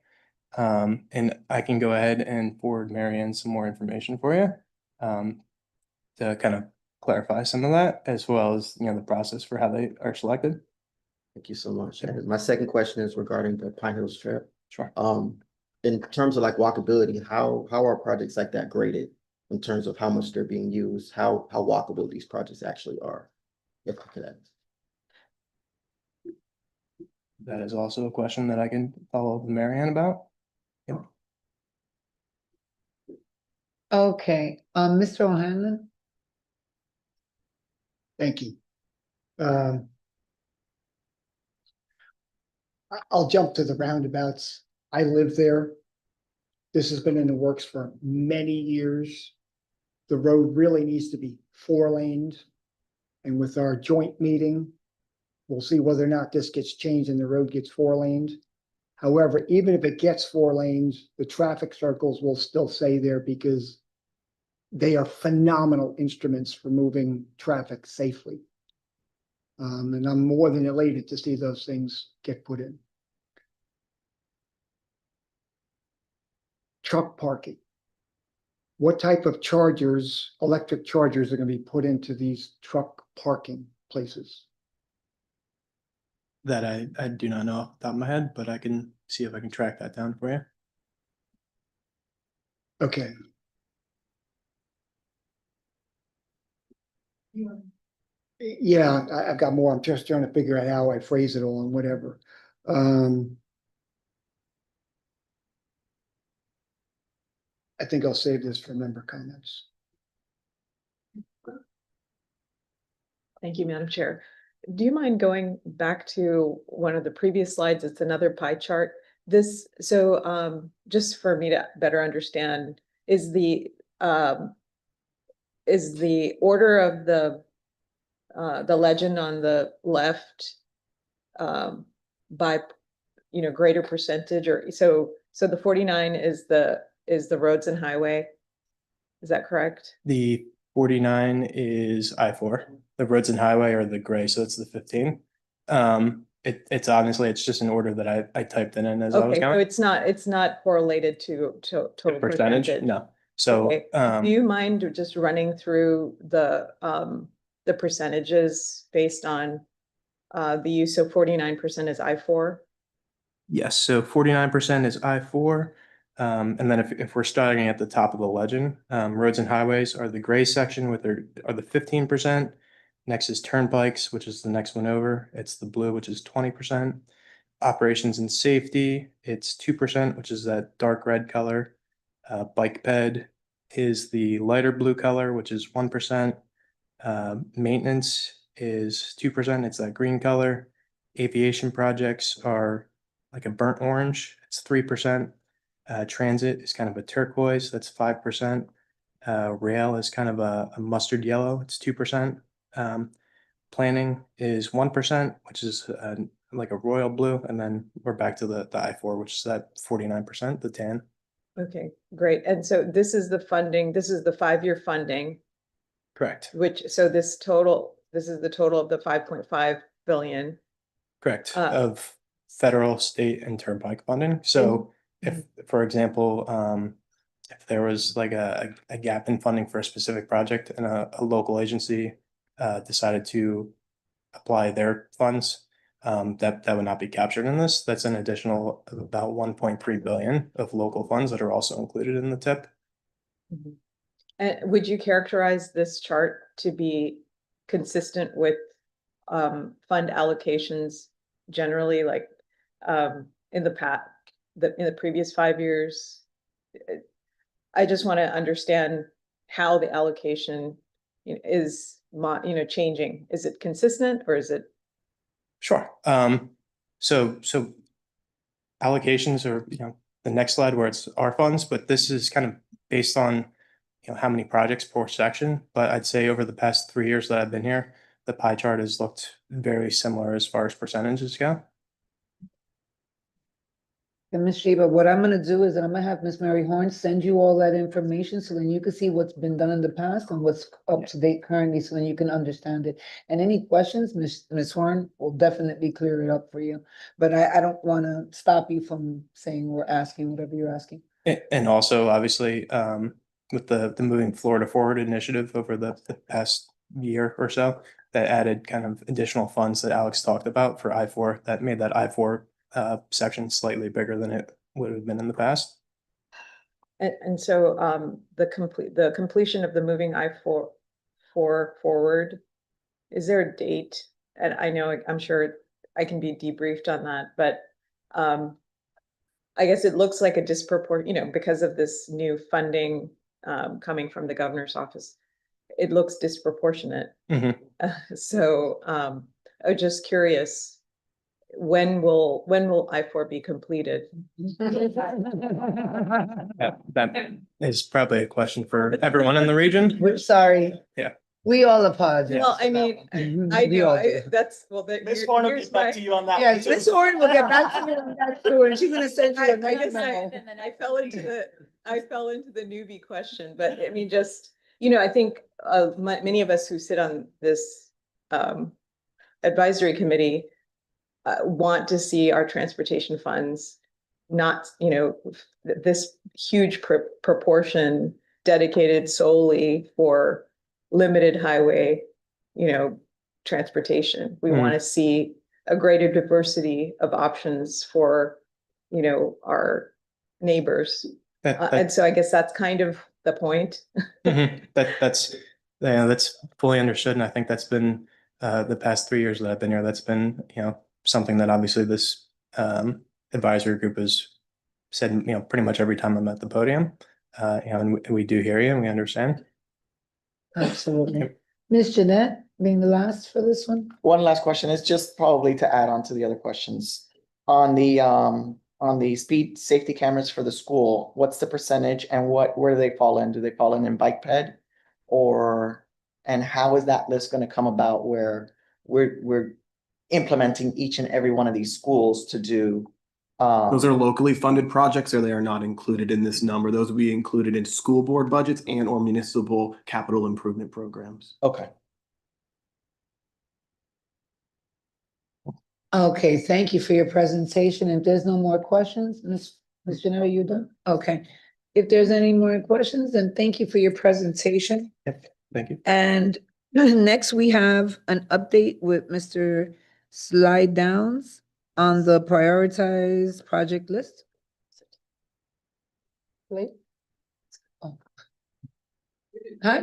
And I can go ahead and forward Marianne some more information for you to kind of clarify some of that, as well as the process for how they are selected. Thank you so much. And my second question is regarding the Pine Hills Trail. Sure. In terms of like walkability, how are projects like that graded in terms of how much they're being used, how walkable these projects actually are? If I could ask. That is also a question that I can follow up with Marianne about. Yep. Okay, Mr. O'Hanlon? thank you. I'll jump to the roundabouts. I live there. This has been in the works for many years. The road really needs to be 4-laned. And with our joint meeting, we'll see whether or not this gets changed and the road gets 4-laned. However, even if it gets 4 lanes, the traffic circles will still stay there because they are phenomenal instruments for moving traffic safely. And I'm more than elated to see those things get put in. Truck parking. What type of chargers, electric chargers are going to be put into these truck parking places? That I do not know off the top of my head, but I can see if I can track that down for you. Okay. Yeah, I've got more. I'm just trying to figure out how I phrase it all and whatever. I think I'll save this for member comments. Thank you, Madam Chair. Do you mind going back to one of the previous slides? It's another pie chart. Just for me to better understand, is the order of the legend on the left by greater percentage, or so the 49 is the roads and highway? Is that correct? The 49 is I-4. The roads and highway are the gray, so it's the 15. It's honestly, it's just an order that I typed in as I was Okay, so going. it's not correlated to total percentage. No. So, Okay. Do you mind just running through the percentages based on the use of 49% is I-4? yes, so 49% is I-4. And then if we're starting at the top of the legend, roads and highways are the gray section with are the 15%. Next is turnpikes, which is the next one over. It's the blue, which is 20%. Operations and safety, it's 2%, which is that dark red color. Bike ped is the lighter blue color, which is 1%. Maintenance is 2%, it's that green color. Aviation projects are like a burnt orange, it's 3%. Transit is kind of a turquoise, that's 5%. Rail is kind of a mustard yellow, it's 2%. Planning is 1%, which is like a royal blue, and then we're back to the I-4, which is that 49%, the tan. Okay, great. And so this is the funding, this is the 5-year funding, Correct. which, so this is the total of the 5.5 billion. Correct, of federal, state, and turnpike funding. So if, for example, if there was like a gap in funding for a specific project and a local agency decided to apply their funds, that would not be captured in this. That's an additional about 1.3 billion of local funds that are also included in the tip. And would you characterize this chart to be consistent with fund allocations generally, like in the previous 5 years? I just want to understand how the allocation is changing. Is it consistent or is it? Sure. So allocations are, the next slide where it's our funds, but this is kind of based on, how many projects per section. But I'd say over the past 3 years that I've been here, the pie chart has looked very similar as far as percentages go. And Ms. Sheba, what I'm gonna do is that I'm gonna have Ms. Mary Horn send you all that information so then you can see what's been done in the past and what's up to date currently, so then you can understand it. And any questions, Ms. Horn will definitely clear it up for you. But I don't wanna stop you from saying or asking whatever you're asking. And also, obviously, with the Moving Florida Forward initiative over the past year or so, that added kind of additional funds that Alex talked about for I-4, that made that I-4 section slightly bigger than it would have been in the past. And so the completion of the Moving I-4 forward, is there a date? And I know, I'm sure I can be debriefed on that, but I guess it looks like a disproportionate, because of this new funding coming from the governor's office, it looks disproportionate. So I was just curious, when will I-4 be completed? That is probably a question for everyone in the region. We're sorry. Yeah. We all apologize. Well, I mean, I We know, all do. that's, well, Ms. Horn will get back to you on that. Yes, Ms. Horn will get back to you on that too, and she's gonna send you a nice memo. I fell into the newbie question, but I mean, just, I think many of us who sit on this advisory committee want to see our transportation funds not, this huge proportion dedicated solely for limited highway, transportation. We want to see a greater diversity of options for, our neighbors. And so I guess that's kind of the point. That's fully understood. And I think that's been the past 3 years that I've been here, that's been, something that obviously this advisory group has said, pretty much every time I'm at the podium. And we do hear you and we understand. Absolutely. Ms. Jeanette, being the last for this one. One last question is just probably to add on to the other questions. On the speed safety cameras for the school, what's the percentage and where do they fall in? Do they fall in bike ped? And how is that list going to come about where we're implementing each and every one of these schools to do Those are locally funded projects, or they are not included in this number. Those will be included in school board budgets and or municipal capital improvement programs. Okay. Okay, thank you for your presentation. If there's no more questions, Ms. Janelle, you done? Okay. If there's any more questions, then thank you for your presentation. Thank you. And next we have an update with Mr. Slide Downs on the prioritized project list. Wait. Oh. Hi.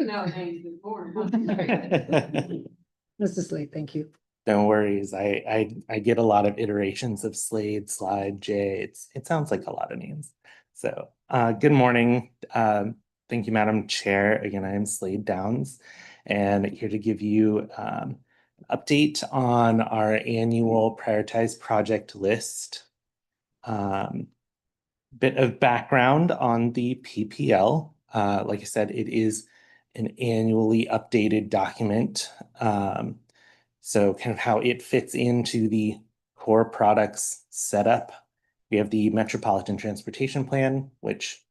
Mr. Slade, thank you. No worries. I get a lot of iterations of Slade, Slide, J. It sounds like a lot of names. So good morning. Thank you, Madam Chair. Again, I am Slade Downs, and here to give you an update on our annual prioritized project list. Bit of background on the PPL. Like I said, it is an annually updated document. So kind of how it fits into the core products setup. We have the Metropolitan Transportation Plan, which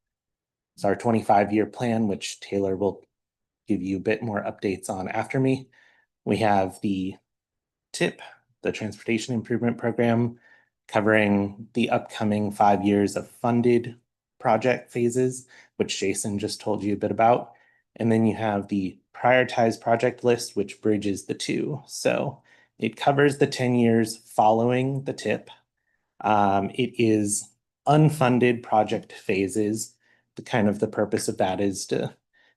is our 25-year plan, which Taylor will give you a bit more updates on after me. We have the TIP, the Transportation Improvement Program, covering the upcoming 5 years of funded project phases, which Jason just told you a bit about. And then you have the prioritized project list, which bridges the two. So it covers the 10 years following the TIP. It is unfunded project phases. The purpose of that is to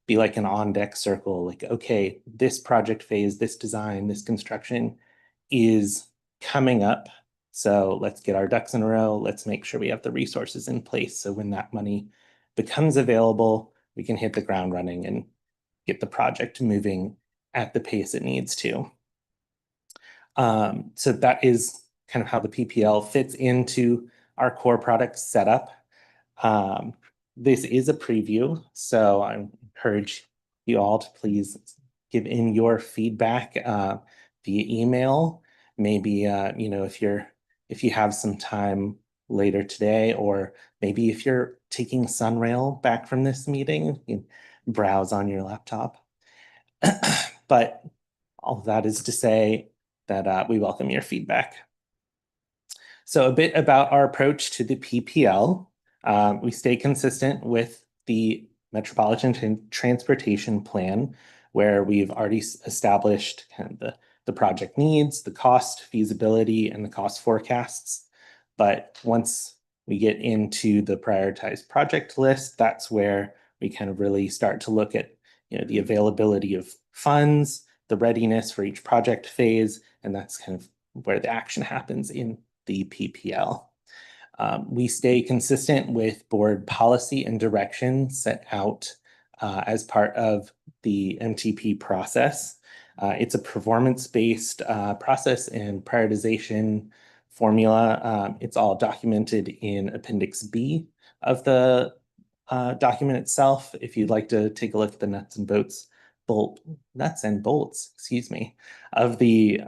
be like an on-deck circle, like, okay, this project phase, this design, this construction is coming up. So let's get our ducks in a row. Let's make sure we have the resources in place. So when that money becomes available, we can hit the ground running and get the project moving at the pace it needs to. So that is kind of how the PPL fits into our core product setup. This is a preview, so I encourage you all to please give in your feedback via email. Maybe if you have some time later today, or maybe if you're taking Sunrail back from this meeting, you can browse on your laptop. But all of that is to say that we welcome your feedback. So a bit about our approach to the PPL. We stay consistent with the Metropolitan Transportation Plan, where we've already established kind of the project needs, the cost, feasibility, and the cost forecasts. But once we get into the prioritized project list, that's where we kind of really start to look at the availability of funds, the readiness for each project phase, and that's kind of where the action happens in the PPL. We stay consistent with board policy and direction set out as part of the MTP process. It's a performance-based process and prioritization formula. It's all documented in Appendix B of the document itself. If you'd like to take a look at the nuts and bolts, of the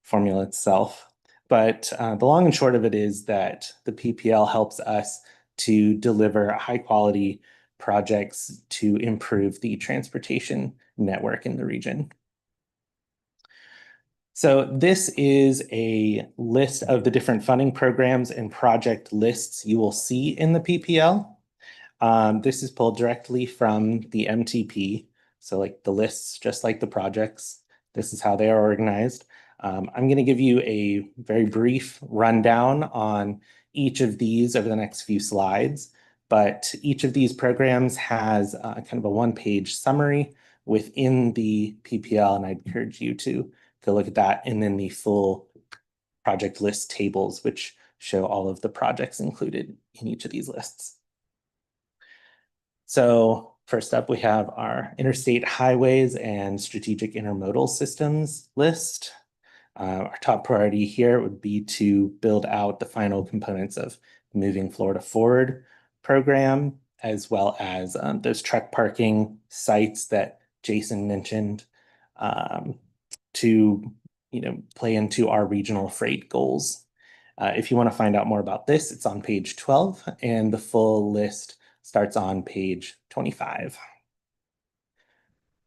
formula itself. But the long and short of it is that the PPL helps us to deliver high quality projects to improve the transportation network in the region. So this is a list of the different funding programs and project lists you will see in the PPL. This is pulled directly from the MTP. So like the lists, just like the projects, this is how they are organized. I'm going to give you a very brief rundown on each of these over the next few slides, but each of these programs has kind of a one-page summary within the PPL, and I'd encourage you to go look at that, and then the full project list tables, which show all of the projects included in each of these lists. So first up, we have our interstate highways and strategic intermodal systems list. Our top priority here would be to build out the final components of Moving Florida Forward program, as well as those truck parking sites that Jason mentioned to play into our regional freight goals. If you want to find out more about this, it's on page 12, and the full list starts on page 25.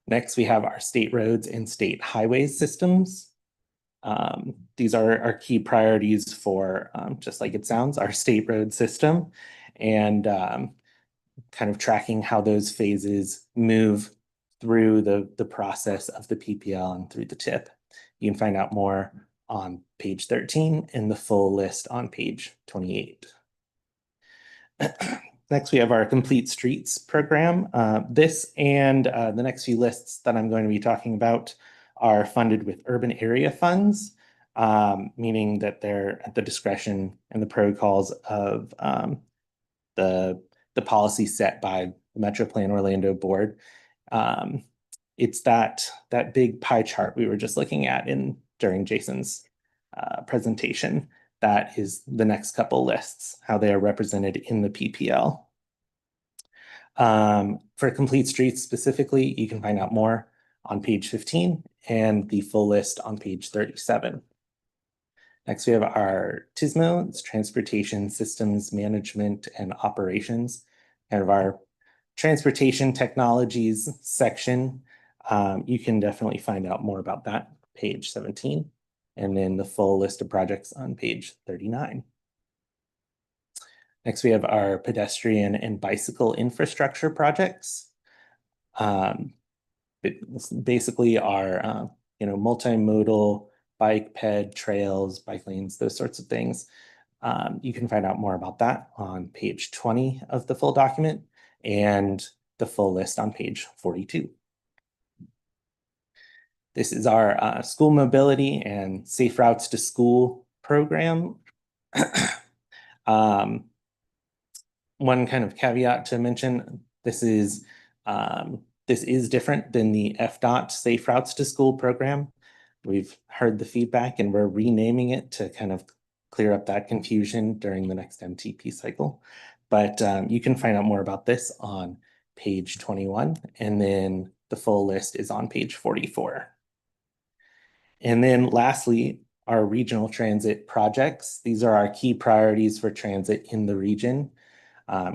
Next, we have our state roads and state highways systems. These are our key priorities for, just like it sounds, our state road system, and kind of tracking how those phases move through the process of the PPL and through the TIP. You can find out more on page 13 and the full list on page 28. Next, we have our Complete Streets program. This and the next few lists that I'm going to be talking about are funded with urban area funds, meaning that they're at the discretion and the protocols of the policy set by the Metro Plan Orlando Board. It's that big pie chart we were just looking at during Jason's presentation. That is the next couple lists, how they are represented in the PPL. For Complete Streets specifically, you can find out more on page 15 and the full list on page 37. Next, we have our TSMO, it's Transportation Systems Management and Operations, kind of our transportation technologies section. You can definitely find out more about that, page 17, and then the full list of projects on page 39. Next, we have our pedestrian and bicycle infrastructure projects. Basically our multimodal bike ped trails, bike lanes, those sorts of things. You can find out more about that on page 20 of the full document and the full list on page 42. This is our school mobility and safe routes to school program. One kind of caveat to mention, this is different than the FDOT Safe Routes to School program. We've heard the feedback and we're renaming it to kind of clear up that confusion during the next MTP cycle. But you can find out more about this on page 21, and then the full list is on page 44. And then lastly, our regional transit projects. These are our key priorities for transit in the region.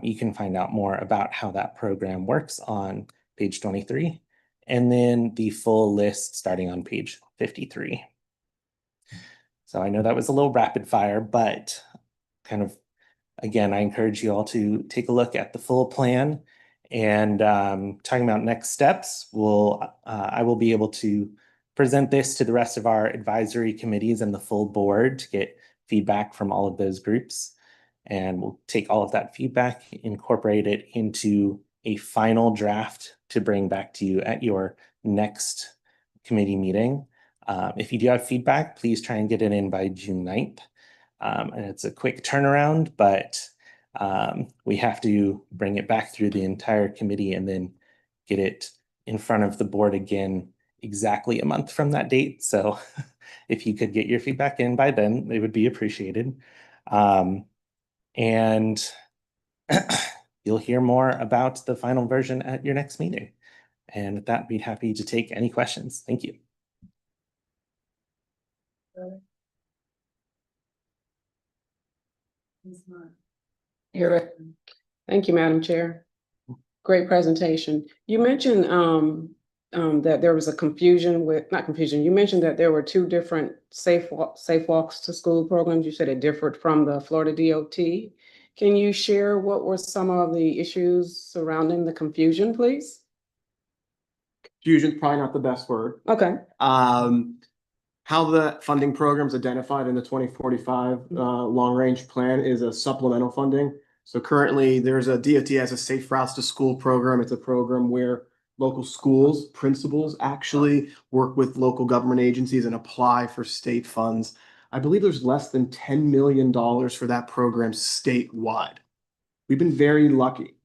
You can find out more about how that program works on page 23, and then the full list starting on page 53. So I know that was a little rapid fire, but kind of, again, I encourage you all to take a look at the full plan. And talking about next steps, I will be able to present this to the rest of our advisory committees and the full board to get feedback from all of those groups. And we'll take all of that feedback, incorporate it into a final draft to bring back to you at your next committee meeting. If you do have feedback, please try and get it in by June 9th. And it's a quick turnaround, but we have to bring it back through the entire committee and then get it in front of the board again exactly a month from that date. So if you could get your feedback in by then, it would be appreciated. And you'll hear more about the final version at your next meeting. And with that, I'd be happy to take any questions. Thank you. Here. Thank you, Madam Chair. Great presentation. You mentioned that there was a confusion with, not confusion, you mentioned that there were two different safe walks to school programs. You said it differed from the Florida DOT. Can you share what were some of the issues surrounding the confusion, please? Confusion's probably not the best word. Okay. How the funding programs identified in the 2045 long-range plan is a supplemental funding. So currently there's a DOT has a Safe Routes to School program. It's a program where local schools, principals actually work with local government agencies and apply for state funds. I believe there's less than $10 million for that program statewide. We've been very lucky.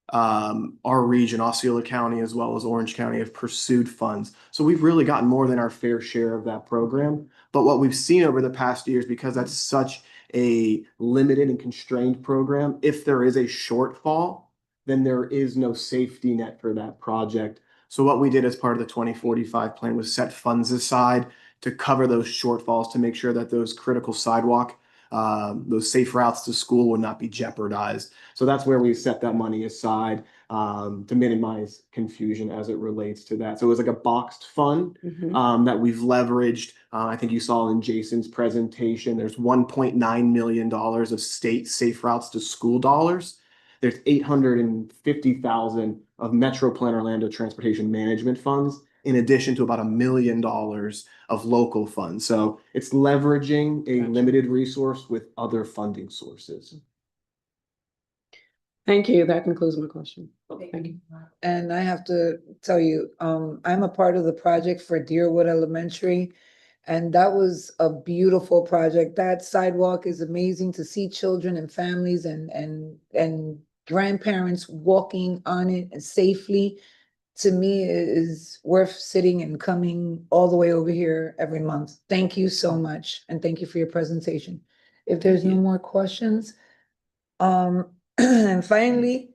Our region, Osceola County, as well as Orange County, have pursued funds. So we've really gotten more than our fair share of that program. But what we've seen over the past years, because that's such a limited and constrained program, if there is a shortfall, then there is no safety net for that project. So what we did as part of the 2045 plan was set funds aside to cover those shortfalls, to make sure that those critical sidewalk those safe routes to school would not be jeopardized. So that's where we set that money aside to minimize confusion as it relates to that. So it was like a boxed fund that we've leveraged. I think you saw in Jason's presentation, there's $1.9 million of state safe routes to school dollars. There's 850,000 of Metro Plan Orlando transportation management funds, in addition to about $1 million of local funds. So it's leveraging a limited resource with other funding sources. Thank you. That concludes my question. Thank you. And I have to tell you, I'm a part of the project for Deerwood Elementary. And that was a beautiful project. That sidewalk is amazing to see children and families and grandparents walking on it safely. To me, it is worth sitting and coming all the way over here every month. Thank you so much. And thank you for your presentation. If there's no more questions, and finally,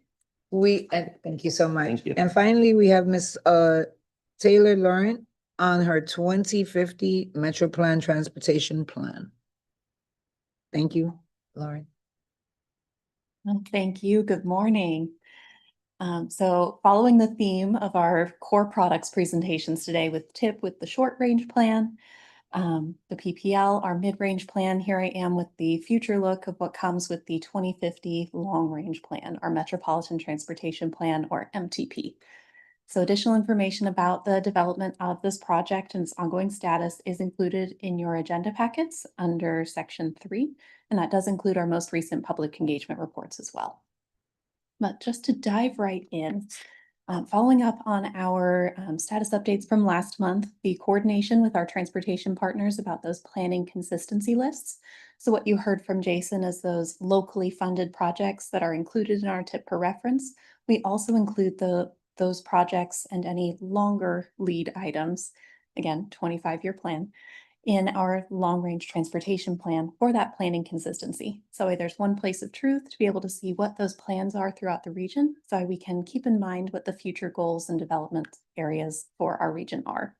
thank you so much. Thank you. And finally, we have Miss Taylor Laurent on her 2050 Metro Plan Transportation Plan. Thank you, Lauren. Thank you. Good morning. So following the theme of our core products presentations today with TIP with the short range plan, the PPL, our mid-range plan, here I am with the future look of what comes with the 2050 long range plan, our Metropolitan Transportation Plan, or MTP. So additional information about the development of this project and its ongoing status is included in your agenda packets under section 3, and that does include our most recent public engagement reports as well. But just to dive right in, following up on our status updates from last month, the coordination with our transportation partners about those planning consistency lists. So what you heard from Jason is those locally funded projects that are included in our TIP per reference. We also include those projects and any longer lead items, again, 25-year plan, in our long-range transportation plan for that planning consistency. So there's one place of truth to be able to see what those plans are throughout the region, so we can keep in mind what the future goals and development areas for our region are.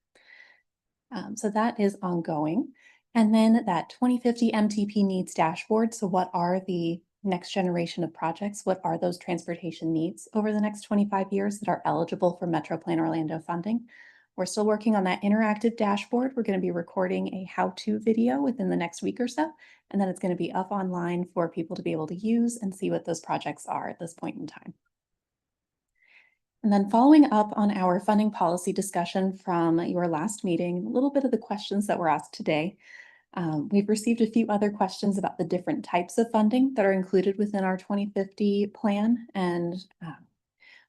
So that is ongoing. And then that 2050 MTP needs dashboard. So what are the next generation of projects? What are those transportation needs over the next 25 years that are eligible for Metro Plan Orlando funding? We're still working on that interactive dashboard. We're going to be recording a how-to video within the next week or so, and then it's going to be up online for people to be able to use and see what those projects are at this point in time. And then following up on our funding policy discussion from your last meeting, a little bit of the questions that were asked today. We've received a few other questions about the different types of funding that are included within our 2050 plan and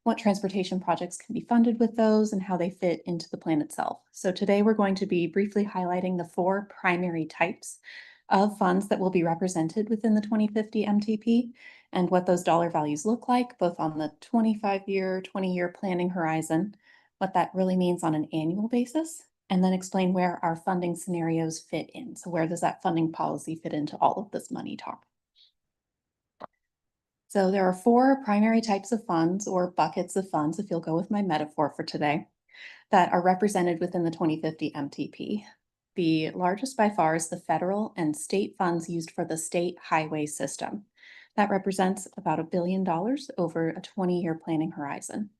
what transportation projects can be funded with those and how they fit into the plan itself. So today we're going to be briefly highlighting the 4 primary types of funds that will be represented within the 2050 MTP and what those dollar values look like, both on the 25-year, 20-year planning horizon, what that really means on an annual basis, and then explain where our funding scenarios fit in. So where does that funding policy fit into all of this money talk? So there are 4 primary types of funds or buckets of funds, if you'll go with my metaphor for today, that are represented within the 2050 MTP. The largest by far is the federal and state funds used for the state highway system. That represents about $1 billion over a 20-year planning horizon.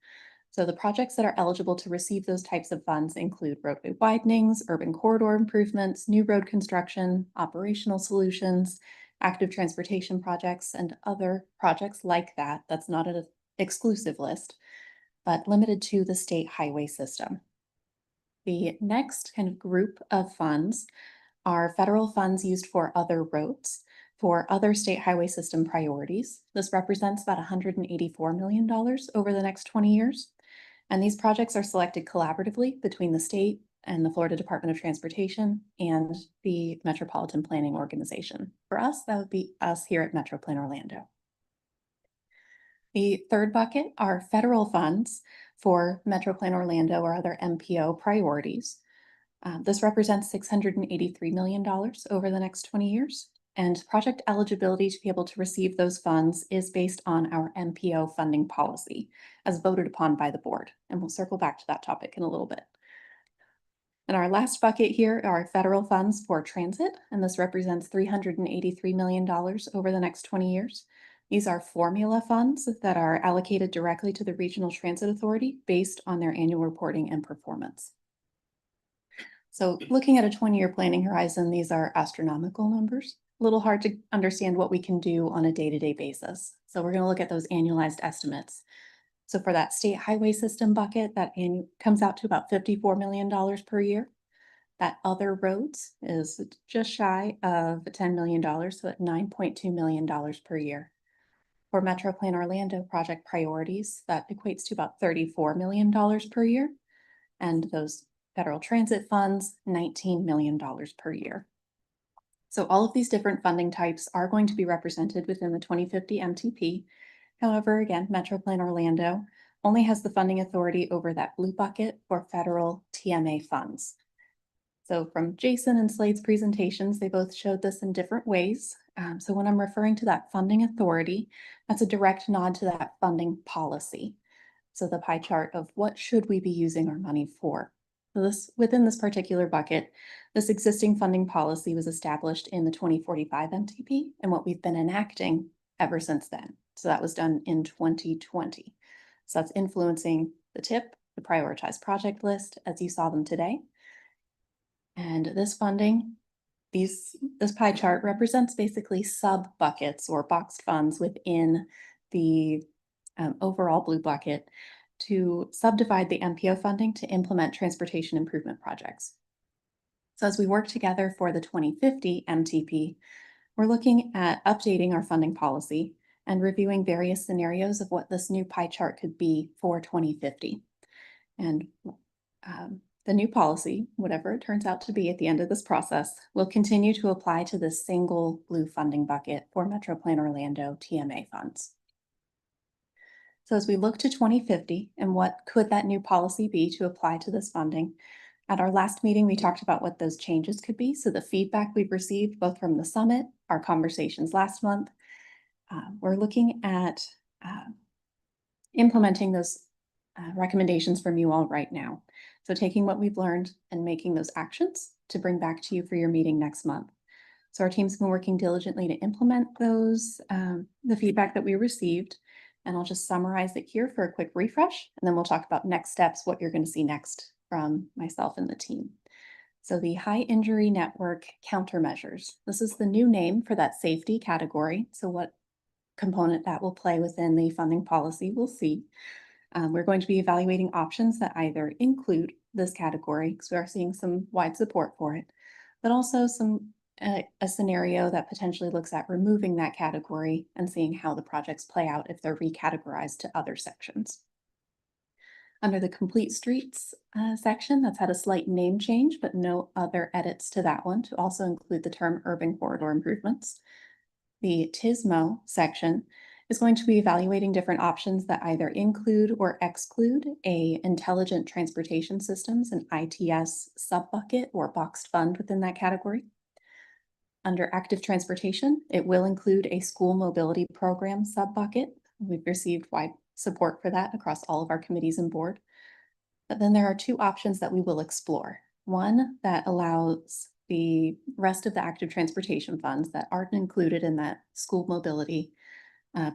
So the projects that are eligible to receive those types of funds include roadway widenings, urban corridor improvements, new road construction, operational solutions, active transportation projects, and other projects like that. That's not an exclusive list, but limited to the state highway system. The next kind of group of funds are federal funds used for other roads, for other state highway system priorities. This represents about $184 million over the next 20 years. And these projects are selected collaboratively between the state and the Florida Department of Transportation and the Metropolitan Planning Organization. For us, that would be us here at Metro Plan Orlando. The third bucket are federal funds for Metro Plan Orlando or other MPO priorities. This represents $683 million over the next 20 years. And project eligibility to be able to receive those funds is based on our MPO funding policy as voted upon by the board. And we'll circle back to that topic in a little bit. And our last bucket here are federal funds for transit, and this represents $383 million over the next 20 years. These are formula funds that are allocated directly to the Regional Transit Authority based on their annual reporting and performance. So looking at a 20-year planning horizon, these are astronomical numbers. A little hard to understand what we can do on a day-to-day basis. So we're going to look at those annualized estimates. So for that state highway system bucket, that comes out to about $54 million per year. That other roads is just shy of $10 million, so at $9.2 million per year. For Metro Plan Orlando project priorities, that equates to about $34 million per year. And those federal transit funds, $19 million per year. So all of these different funding types are going to be represented within the 2050 MTP. However, again, Metro Plan Orlando only has the funding authority over that blue bucket for federal TMA funds. So from Jason and Slade's presentations, they both showed this in different ways. So when I'm referring to that funding authority, that's a direct nod to that funding policy. So the pie chart of what should we be using our money for. So within this particular bucket, this existing funding policy was established in the 2045 MTP and what we've been enacting ever since then. So that was done in 2020. So that's influencing the TIP, the prioritized project list, as you saw them today. And this funding, this pie chart represents basically sub buckets or boxed funds within the overall blue bucket to subdivide the MPO funding to implement transportation improvement projects. So as we work together for the 2050 MTP, we're looking at updating our funding policy and reviewing various scenarios of what this new pie chart could be for 2050. And the new policy, whatever it turns out to be at the end of this process, will continue to apply to this single blue funding bucket for Metro Plan Orlando TMA funds. So as we look to 2050 and what could that new policy be to apply to this funding, at our last meeting, we talked about what those changes could be. So the feedback we've received both from the summit, our conversations last month, we're looking at implementing those recommendations from you all right now. So taking what we've learned and making those actions to bring back to you for your meeting next month. So our team's been working diligently to implement those, the feedback that we received. And I'll just summarize it here for a quick refresh, and then we'll talk about next steps, what you're going to see next from myself and the team. So the high injury network countermeasures. This is the new name for that safety category. So what component that will play within the funding policy, we'll see. We're going to be evaluating options that either include this category, because we are seeing some wide support for it, but also a scenario that potentially looks at removing that category and seeing how the projects play out if they're recategorized to other sections. Under the complete streets section, that's had a slight name change, but no other edits to that one, to also include the term urban corridor improvements. The TISMO section is going to be evaluating different options that either include or exclude a intelligent transportation systems, an ITS sub-bucket or boxed fund within that category. Under active transportation, it will include a school mobility program sub-bucket. We've received wide support for that across all of our committees and board. But then there are two options that we will explore. One that allows the rest of the active transportation funds that aren't included in that school mobility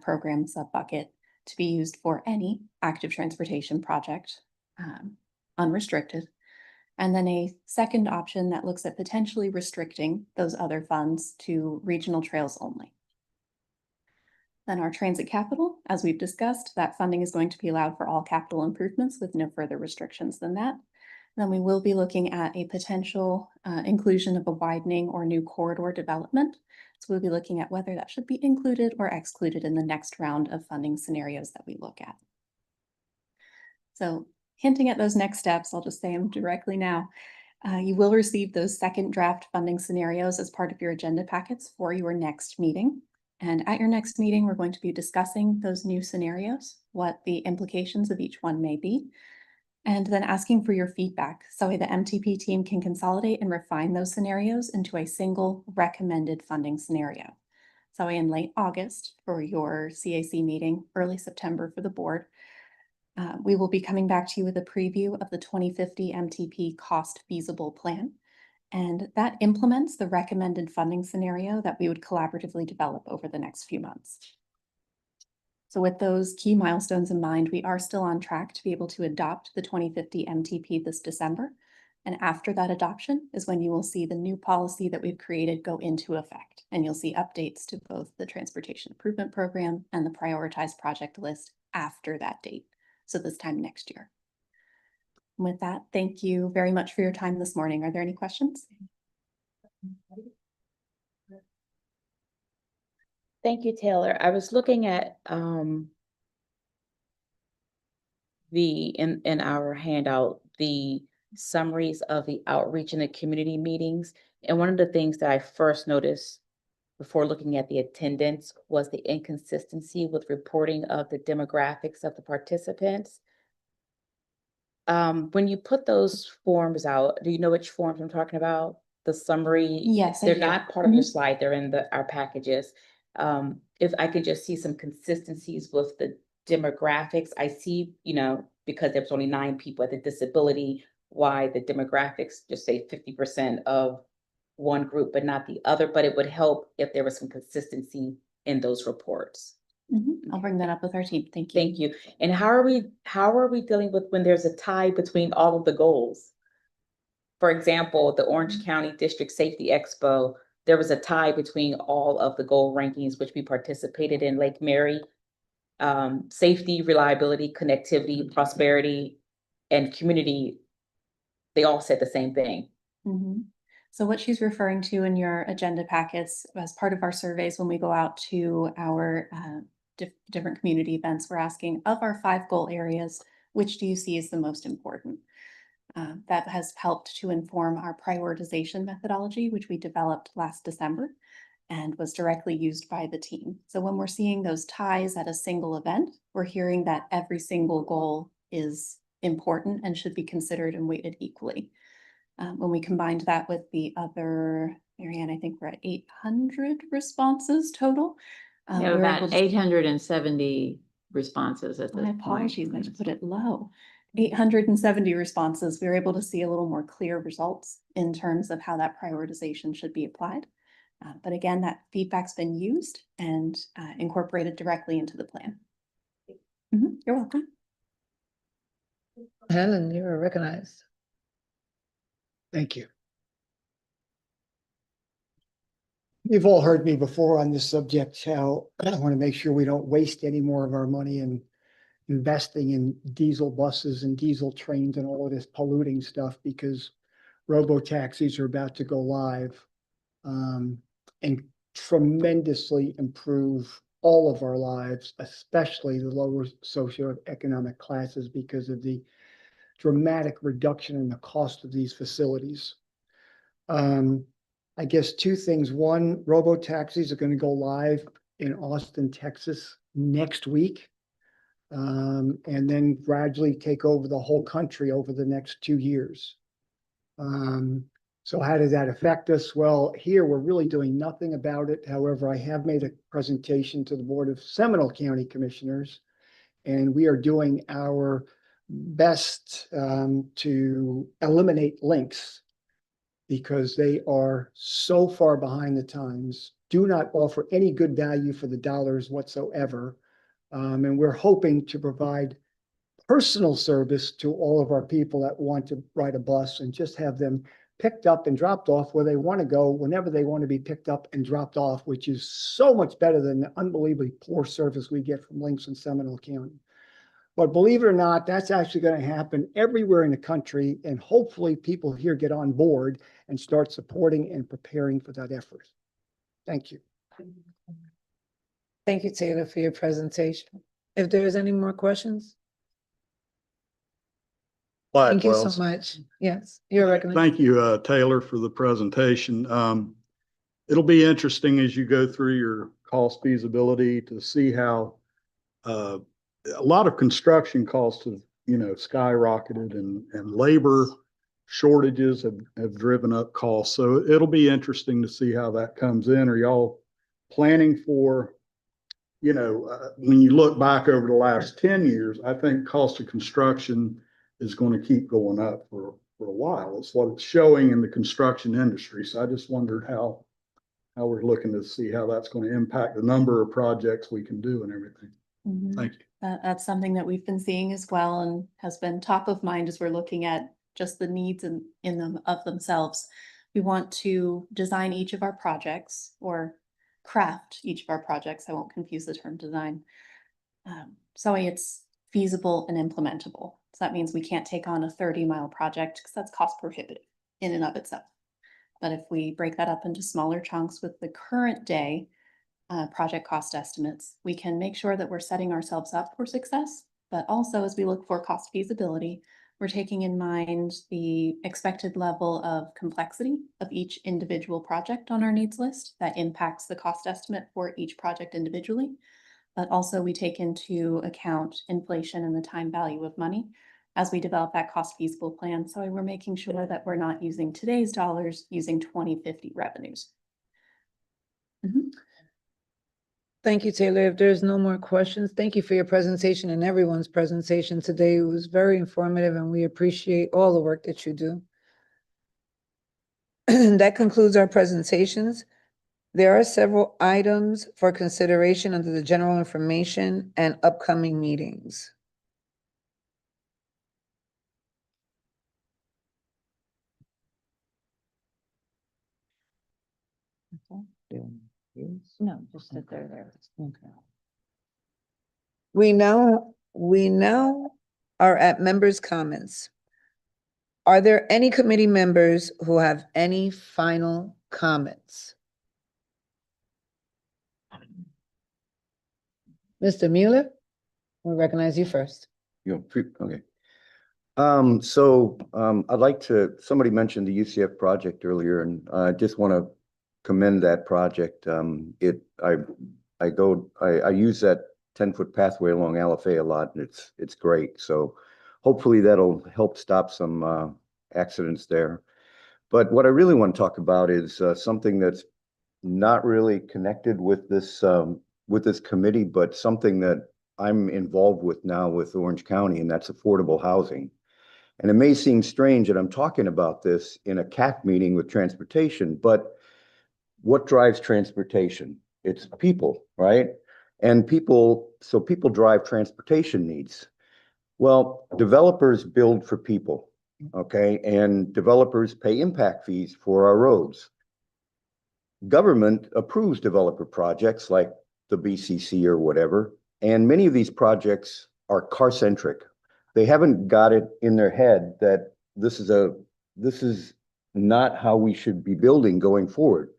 program sub-bucket to be used for any active transportation project, unrestricted. And then a second option that looks at potentially restricting those other funds to regional trails only. Then our transit capital, as we've discussed, that funding is going to be allowed for all capital improvements with no further restrictions than that. Then we will be looking at a potential inclusion of a widening or new corridor development. So we'll be looking at whether that should be included or excluded in the next round of funding scenarios that we look at. So hinting at those next steps, I'll just say them directly now. You will receive those second draft funding scenarios as part of your agenda packets for your next meeting. And at your next meeting, we're going to be discussing those new scenarios, what the implications of each one may be, and then asking for your feedback so the MTP team can consolidate and refine those scenarios into a single recommended funding scenario. So in late August for your CAC meeting, early September for the board, We will be coming back to you with a preview of the 2050 MTP cost feasible plan. And that implements the recommended funding scenario that we would collaboratively develop over the next few months. So with those key milestones in mind, we are still on track to be able to adopt the 2050 MTP this December. And after that adoption is when you will see the new policy that we've created go into effect. And you'll see updates to both the Transportation Improvement Program and the prioritized project list after that date. So this time next year. And with that, thank you very much for your time this morning. Are there any questions? Thank you, Taylor. I was looking at in our handout, the summaries of the outreach and the community meetings. And one of the things that I first noticed before looking at the attendance was the inconsistency with reporting of the demographics of the participants. When you put those forms out, do you know which forms I'm talking about? The summary? Yes, I They're do. not part of the slide, they're in our packages. If I could just see some consistencies with the demographics, I see, because there was only 9 people at the disability, why the demographics just say 50% of one group, but not the other, but it would help if there was some consistency in those reports. I'll bring that up with our team. Thank you. Thank you. And how are we dealing with when there's a tie between all of the goals? For example, the Orange County District Safety Expo, there was a tie between all of the goal rankings, which we participated in. Lake Mary, safety, reliability, connectivity, prosperity, and community, they all said the same thing. So what she's referring to in your agenda packets as part of our surveys, when we go out to our different community events, we're asking, of our 5 goal areas, which do you see as the most important? That has helped to inform our prioritization methodology, which we developed last December and was directly used by the team. So when we're seeing those ties at a single event, we're hearing that every single goal is important and should be considered and weighted equally. When we combined that with the other, Marianne, I think we're at 800 responses total. We have about 870 responses at this My point. apologies, I put it low. 870 responses. We were able to see a little more clear results in terms of how that prioritization should be applied. But again, that feedback's been used and incorporated directly into the plan. You're welcome. Helen, you are recognized. Thank you. You've all heard me before on this subject, how I want to make sure we don't waste any more of our money in investing in diesel buses and diesel trains and all of this polluting stuff, because robo-taxis are about to go live and tremendously improve all of our lives, especially the lower socioeconomic classes, because of the dramatic reduction in the cost of these facilities. I guess 2 things. One, robo-taxis are going to go live in Austin, Texas next week, and then gradually take over the whole country over the next 2 years. So how does that affect us? Well, here we're really doing nothing about it. However, I have made a presentation to the Board of Seminole County Commissioners, and we are doing our best to eliminate links, because they are so far behind the times, do not offer any good value for the dollars whatsoever. And we're hoping to provide personal service to all of our people that want to ride a bus, and just have them picked up and dropped off where they want to go, whenever they want to be picked up and dropped off, which is so much better than the unbelievably poor service we get from Links in Seminole County. But believe it or not, that's actually going to happen everywhere in the country, and hopefully people here get on board and start supporting and preparing for that effort. Thank you. Thank you, Taylor, for your presentation. If there's any more questions? Thank you so much. Yes, you're recognized. Thank you, Taylor, for the presentation. It'll be interesting as you go through your cost feasibility to see how a lot of construction costs have, skyrocketed, and labor shortages have driven up costs. So it'll be interesting to see how that comes in. Are y'all planning for when you look back over the last 10 years, I think cost of construction is going to keep going up for a while. It's what it's showing in the construction industry. So I just wondered how we're looking to see how that's going to impact the number of projects we can do and everything. Mhm. Thank you. That's something that we've been seeing as well and has been top of mind as we're looking at just the needs in them of themselves. We want to design each of our projects or craft each of our projects. I won't confuse the term design. So it's feasible and implementable. So that means we can't take on a 30-mile project because that's cost prohibitive in and of itself. But if we break that up into smaller chunks with the current day project cost estimates, we can make sure that we're setting ourselves up for success. But also, as we look for cost feasibility, we're taking in mind the expected level of complexity of each individual project on our needs list that impacts the cost estimate for each project individually. But also we take into account inflation and the time value of money as we develop that cost feasible plan. So we're making sure that we're not using today's dollars, using 2050 revenues. Thank you, Taylor. If there's no more questions, thank you for your presentation and everyone's presentation today. It was very informative and we appreciate all the work that you do. That concludes our presentations. There are several items for consideration under the general information and upcoming meetings. No, just that they're there. Okay. We now are at members' comments. Are there any committee members who have any final comments? Mr. Mueller, we recognize you first. Okay. I'd like to, somebody mentioned the UCF project earlier, and I just want to commend that project. I use that 10-foot pathway along LFA a lot, and it's great. So hopefully that'll help stop some accidents there. But what I really want to talk about is something that's not really connected with this committee, but something that I'm involved with now with Orange County, and that's affordable housing. And it may seem strange that I'm talking about this in a CAC meeting with transportation, but what drives transportation? It's people, right? And people drive transportation needs. Well, developers build for people, okay? And developers pay impact fees for our roads. Government approves developer projects like the BCC or whatever, and many of these projects are car-centric. They haven't got it in their head that this is not how we should be building going forward.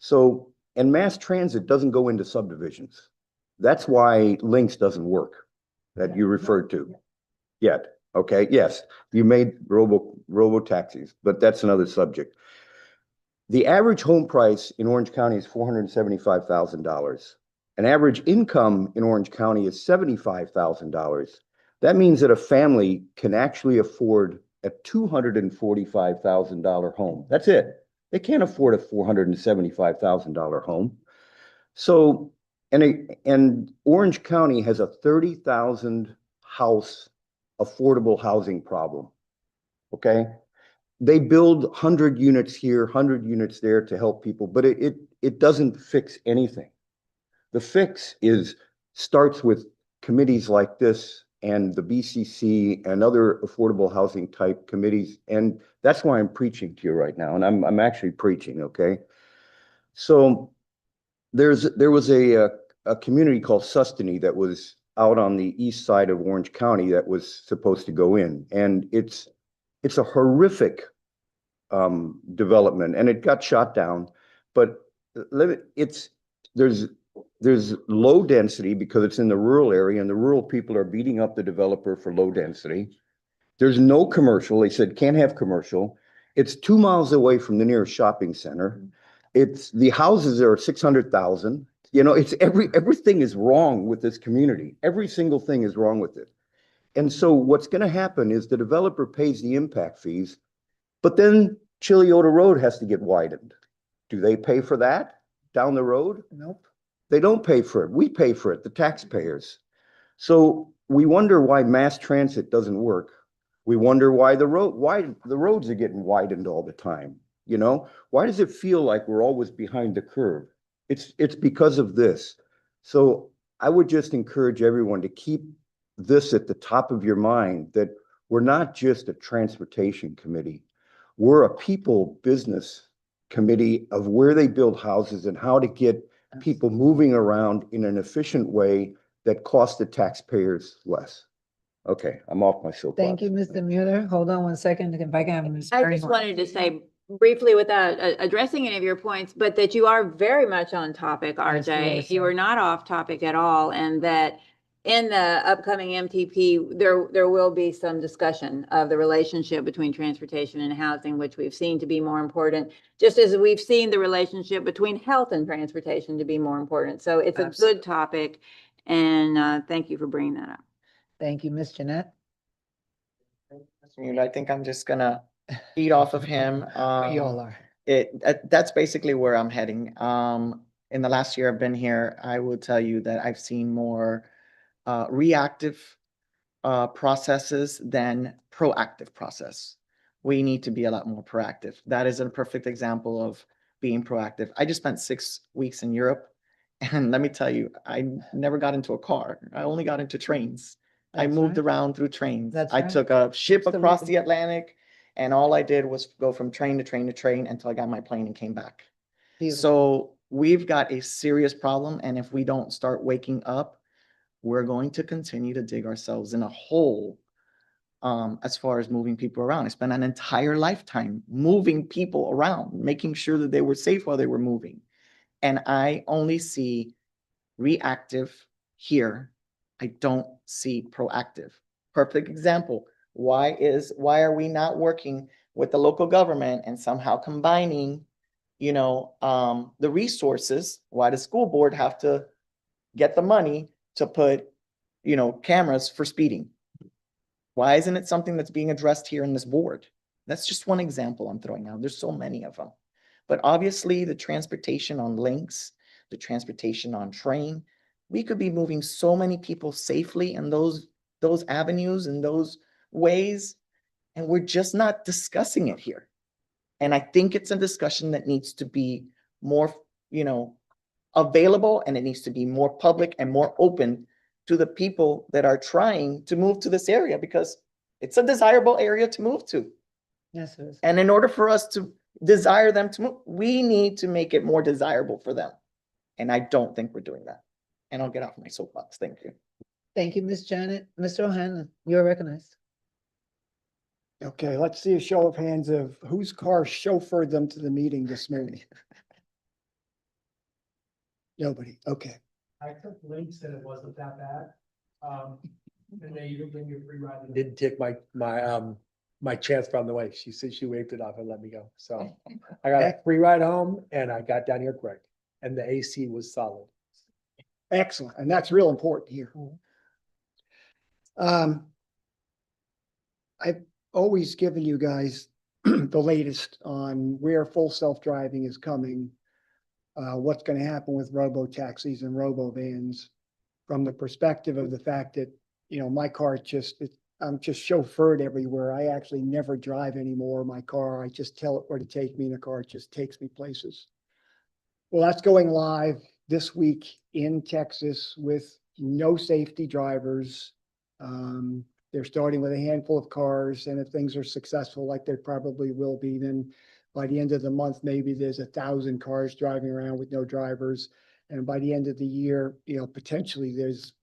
So, and mass transit doesn't go into subdivisions. That's why Lynx doesn't work, that you referred to yet. Okay, yes, you made robo taxis, but that's another subject. The average home price in Orange County is $475,000. An average income in Orange County is $75,000. That means that a family can actually afford a $245,000 home. That's it. They can't afford a $475,000 home. So, and Orange County has a 30,000 house affordable housing problem. Okay. They build 100 units here, 100 units there to help people, but it doesn't fix anything. The fix starts with committees like this and the BCC and other affordable housing type committees. And that's why I'm preaching to you right now. And I'm actually preaching, okay? So there was a community called Sustany that was out on the east side of Orange County that was supposed to go in. And it's a horrific development, and it got shot down. But there's low density because it's in the rural area, and the rural people are beating up the developer for low density. There's no commercial. They said can't have commercial. It's 2 miles away from the nearest shopping center. It's the houses are 600,000. You know, it's everything is wrong with this community. Every single thing is wrong with it. And so what's going to happen is the developer pays the impact fees, but then Chiliota Road has to get widened. Do they pay for that down the road? Nope. They don't pay for it. We pay for it, the taxpayers. So we wonder why mass transit doesn't work. We wonder why the roads are getting widened all the time. You know, why does it feel like we're always behind the curve? It's because of this. So I would just encourage everyone to keep this at the top of your mind, that we're not just a transportation committee. We're a people business committee of where they build houses and how to get people moving around in an efficient way that costs the taxpayers less. Okay, I'm off my soapbox. Thank you, Mr. Mueller. Hold on one second, if I can. Ms. I Bernie just Horn. wanted to say briefly, without addressing any of your points, but that you are very much on topic, RJ. Yes, You are not off topic at all, and that in the upcoming MTP, there will be some discussion of the relationship between transportation and housing, which we've seen to be more important, just as we've seen the relationship between health and transportation to be more important. So it's a good topic, and thank you for bringing that up. Thank you, Ms. Jeanette. Mr. Mueller, I think I'm just gonna feed off of him. We all are. That's basically where I'm heading. In the last year I've been here, I will tell you that I've seen more reactive processes than proactive process. We need to be a lot more proactive. That is a perfect example of being proactive. I just spent 6 weeks in Europe, and let me tell you, I never got into a car. I only got into trains. I That's moved right. around through trains. That's I right. took a ship across Absolutely. the Atlantic, and all I did was go from train to train to train until I got my plane and came back. Beautiful. So we've got a serious problem, and if we don't start waking up, we're going to continue to dig ourselves in a hole as far as moving people around. I spent an entire lifetime moving people around, making sure that they were safe while they were moving. And I only see reactive here. I don't see proactive. Perfect example. Why are we not working with the local government and somehow combining, the resources? Why does school board have to get the money to put, cameras for speeding? Why isn't it something that's being addressed here in this board? That's just one example I'm throwing out. There's so many of them. But obviously the transportation on links, the transportation on train, we could be moving so many people safely in those avenues and those ways, and we're just not discussing it here. And I think it's a discussion that needs to be more, available, and it needs to be more public and more open to the people that are trying to move to this area, because it's a desirable area to move to. Yes, it is. And in order for us to desire them to move, we need to make it more desirable for them. And I don't think we're doing that. And I'll get off my soapbox. Thank you. Thank you, Ms. Janet. Mr. O'Hanlon, you're recognized. Okay, let's see a show of hands of whose car chauffeured them to the meeting this morning. Nobody, okay. I took links and it wasn't that bad. And they even gave me a free ride and didn't take my transfer on the way. She said she waved it off and let me go. So I got a free ride home and I got down here quick and the AC was solid. Excellent, and that's real important here. I've always given you guys the latest on where full self-driving is coming, what's going to happen with robo-taxis and robo-vans, from the perspective of the fact that, my car I'm just chauffeured everywhere. I actually never drive anymore my car. I just tell it where to take me and the car just takes me places. Well, that's going live this week in Texas with no safety drivers. They're starting with a handful of cars, and if things are successful, like they probably will be, then by the end of the month, maybe there's 1,000 cars driving around with no drivers. And by the end of the year, potentially there's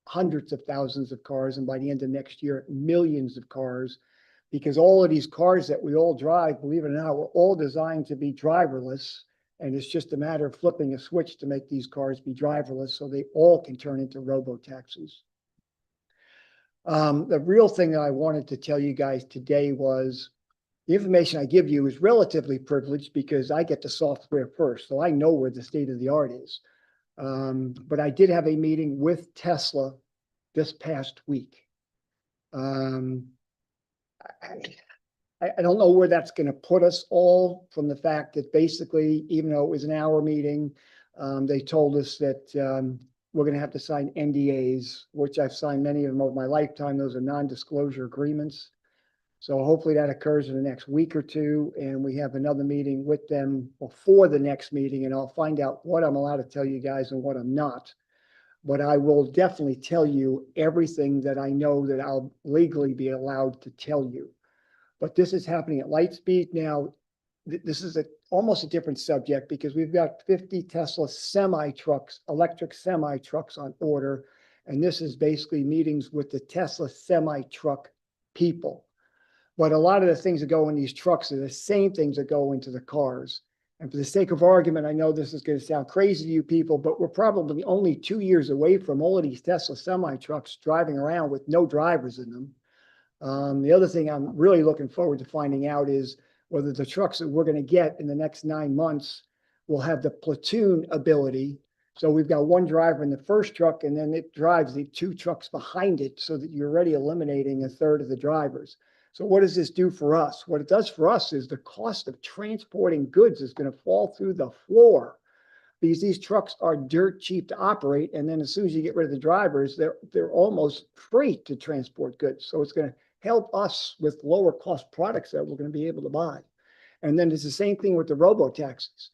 hundreds of thousands of cars. And by the end of next year, millions of cars, because all of these cars that we all drive, believe it or not, were all designed to be driverless. And it's just a matter of flipping a switch to make these cars be driverless so they all can turn into robo-taxis. The real thing that I wanted to tell you guys today was the information I give you is relatively privileged because I get the software first, so I know where the state of the art is. But I did have a meeting with Tesla this past week. I don't know where that's going to put us all, from the fact that basically, even though it was an hour meeting, They told us that we're going to have to sign NDAs, which I've signed many of them over my lifetime. Those are non-disclosure agreements. So hopefully that occurs in the next week or two, and we have another meeting with them before the next meeting, and I'll find out what I'm allowed to tell you guys and what I'm not. But I will definitely tell you everything that I know that I'll legally be allowed to tell you. But this is happening at Lightspeed now. This is almost a different subject because we've got 50 Tesla semi-trucks, electric semi-trucks on order. And this is basically meetings with the Tesla semi-truck people. But a lot of the things that go in these trucks are the same things that go into the cars. And for the sake of argument, I know this is going to sound crazy to you people, but we're probably only 2 years away from all of these Tesla semi-trucks driving around with no drivers in them. The other thing I'm really looking forward to finding out is whether the trucks that we're going to get in the next 9 months will have the platoon ability. So we've got one driver in the first truck, and then it drives the 2 trucks behind it so that you're already eliminating a third of the drivers. So what does this do for us? What it does for us is the cost of transporting goods is going to fall through the floor because these trucks are dirt cheap to operate. And then as soon as you get rid of the drivers, they're almost free to transport goods. So it's going to help us with lower cost products that we're going to be able to buy. And then it's the same thing with the robo-taxis.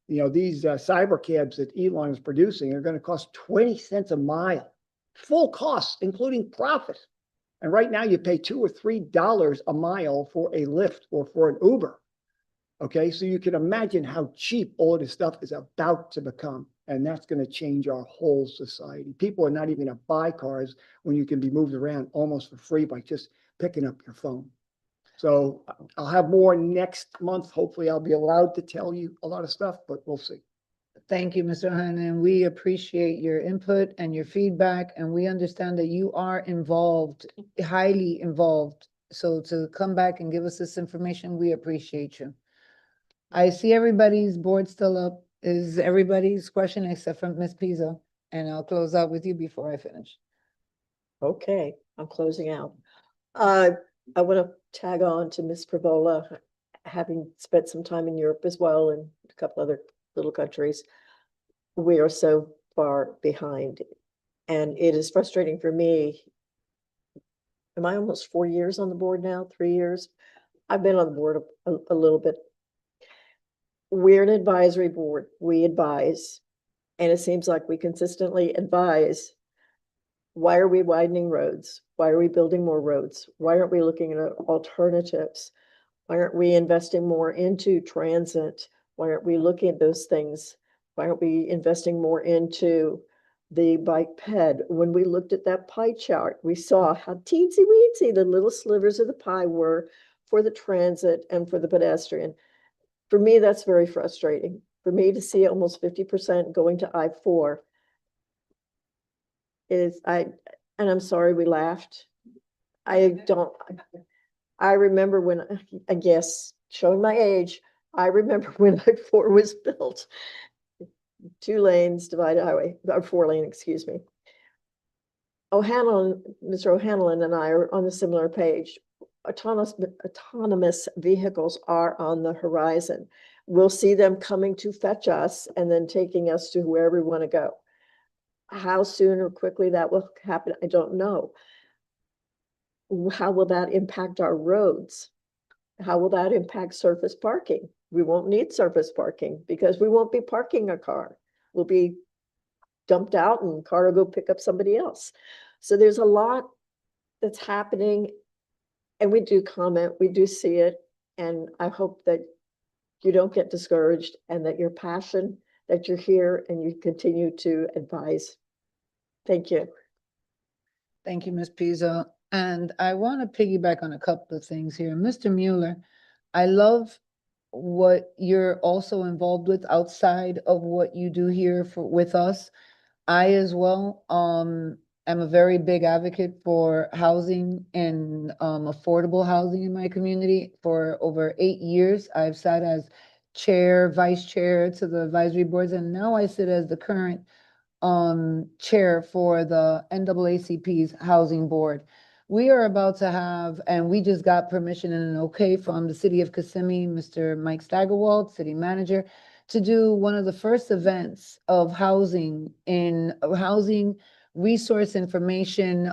You know, these cyber cabs that Elon is producing are going to cost 20 cents a mile, full cost, including profit. And right now you pay $2 or $3 a mile for a Lyft or for an Uber. Okay, so you can imagine how cheap all of this stuff is about to become. And that's going to change our whole society. People are not even going to buy cars when you can be moved around almost for free by just picking up your phone. So I'll have more next month. Hopefully I'll be allowed to tell you a lot of stuff, but we'll see. Thank you, Mr. Hannan. We appreciate your input and your feedback, and we understand that you are involved, highly involved. So to come back and give us this information, we appreciate you. I see everybody's board still up. Is everybody's question except for Ms. Pizzo? And I'll close out with you before I finish. Okay, I'm closing out. I want to tag on to Ms. Pravola, having spent some time in Europe as well and a couple other little countries. We are so far behind, and it is frustrating for me. Am I almost 4 years on the board now? 3 years? I've been on the board a little bit. We're an advisory board. We advise, and it seems like we consistently advise. Why are we widening roads? Why are we building more roads? Why aren't we looking at alternatives? Why aren't we investing more into transit? Why aren't we looking at those things? Why aren't we investing more into the bike ped? When we looked at that pie chart, we saw how teensy weensy the little slivers of the pie were for the transit and for the pedestrian. For me, that's very frustrating. For me to see almost 50% going to I-4 and I'm sorry we laughed. I remember when, I guess, showing my age, I remember when I-4 was built. 2 lanes divided highway, or 4 lane, excuse me. Mr. O'Hanlon and I are on a similar page. Autonomous vehicles are on the horizon. We'll see them coming to fetch us and then taking us to wherever we want to go. How soon or quickly that will happen, I don't know. How will that impact our roads? How will that impact surface parking? We won't need surface parking because we won't be parking a car. We'll be dumped out and car will go pick up somebody else. So there's a lot that's happening, and we do comment, we do see it. And I hope that you don't get discouraged and that your passion, that you're here and you continue to advise. Thank you. Thank you, Ms. Pizzo. And I want to piggyback on a couple of things here. Mr. Mueller, I love what you're also involved with outside of what you do here with us. I as well am a very big advocate for housing and affordable housing in my community. For over 8 years, I've sat as chair, vice chair to the advisory boards, and now I sit as the current chair for the NAACP's housing board. We are about to have, and we just got permission and an okay from the city of Kissimmee, Mr. Mike Steigerwald, city manager, to do one of the first events of housing resource information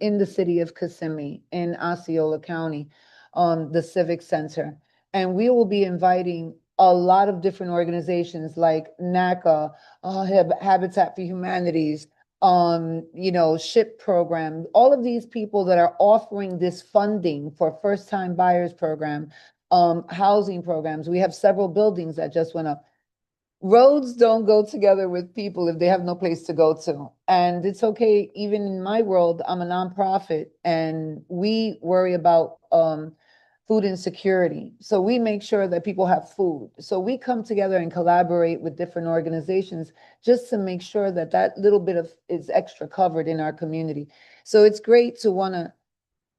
in the city of Kissimmee in Osceola County, the Civic Center. And we will be inviting a lot of different organizations like NACA, Habitat for Humanities, SHIP program, all of these people that are offering this funding for first-time buyers program, housing programs. We have several buildings that just went up. Roads don't go together with people if they have no place to go to. And it's okay, even in my world, I'm a nonprofit and we worry about food insecurity. So we make sure that people have food. So we come together and collaborate with different organizations just to make sure that that little bit of is extra covered in our community. So it's great to want to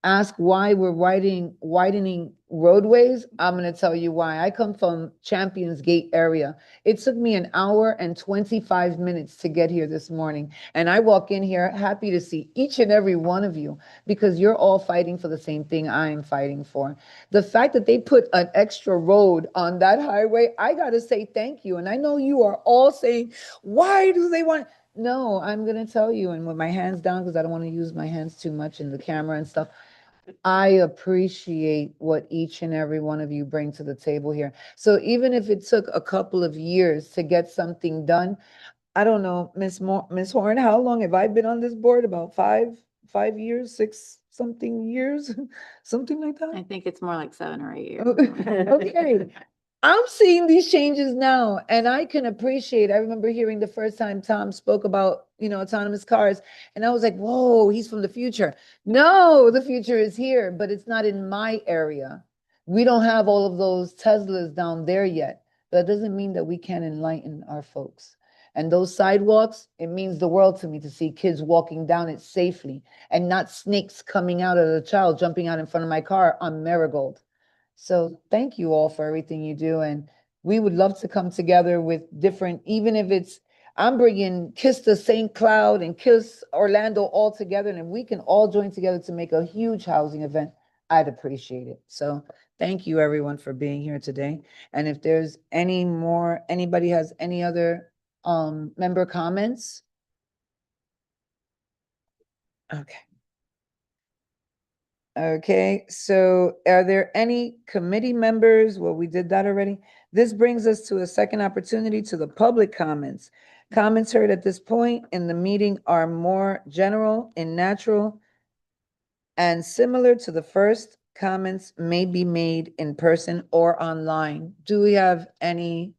ask why we're widening roadways. I'm going to tell you why. I come from Champions Gate area. It took me an hour and 25 minutes to get here this morning. And I walk in here happy to see each and every one of you because you're all fighting for the same thing I am fighting for. The fact that they put an extra road on that highway, I got to say thank you. And I know you are all saying, why do they want? No, I'm going to tell you, and with my hands down, because I don't want to use my hands too much in the camera and stuff. I appreciate what each and every one of you bring to the table here. So even if it took a couple of years to get something done, I don't know, Miss Horn, how long have I been on this board? About 5 years, 6 something years, something like that? I think it's more like 7 or 8 years. Okay. I'm seeing these changes now and I can appreciate, I remember hearing the first time Tom spoke about, autonomous cars and I was like, whoa, he's from the future. No, the future is here, but it's not in my area. We don't have all of those Teslas down there yet. That doesn't mean that we can't enlighten our folks. And those sidewalks, it means the world to me to see kids walking down it safely and not snakes coming out of the child, jumping out in front of my car on Marigold. So thank you all for everything you do. And we would love to come together with different, even if it's, I'm bringing Kiss the St. Cloud and Kiss Orlando all together. And if we can all join together to make a huge housing event, I'd appreciate it. So thank you everyone for being here today. And if there's anybody has any other member comments? Okay. Okay, so are there any committee members? Well, we did that already. This brings us to a second opportunity to the public comments. Comments heard at this point in the meeting are more general and natural and similar to the first. Comments may be made in person or online. Do we have any?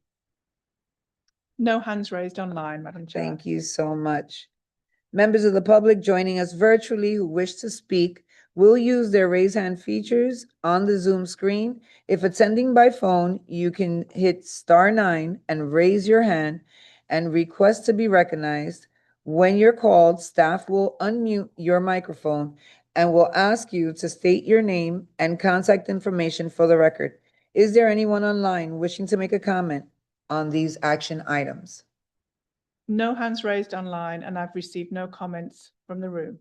No hands raised online, Madam Chair. Thank you so much. Members of the public joining us virtually who wish to speak will use their raise hand features on the Zoom screen. If attending by phone, you can hit *9 and raise your hand and request to be recognized. When you're called, staff will unmute your microphone and will ask you to state your name and contact information for the record. Is there anyone online wishing to make a comment on these action items? No hands raised online, and I've received no comments from the room.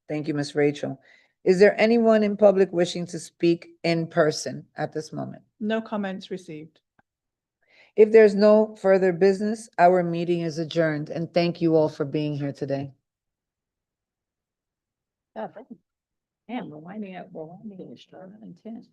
Thank you, Ms. Rachel. Is there anyone in public wishing to speak in person at this moment? No comments received. If there's no further business, our meeting is adjourned, and thank you all for being here today. Damn, we're winding up. We're winding it. Intense.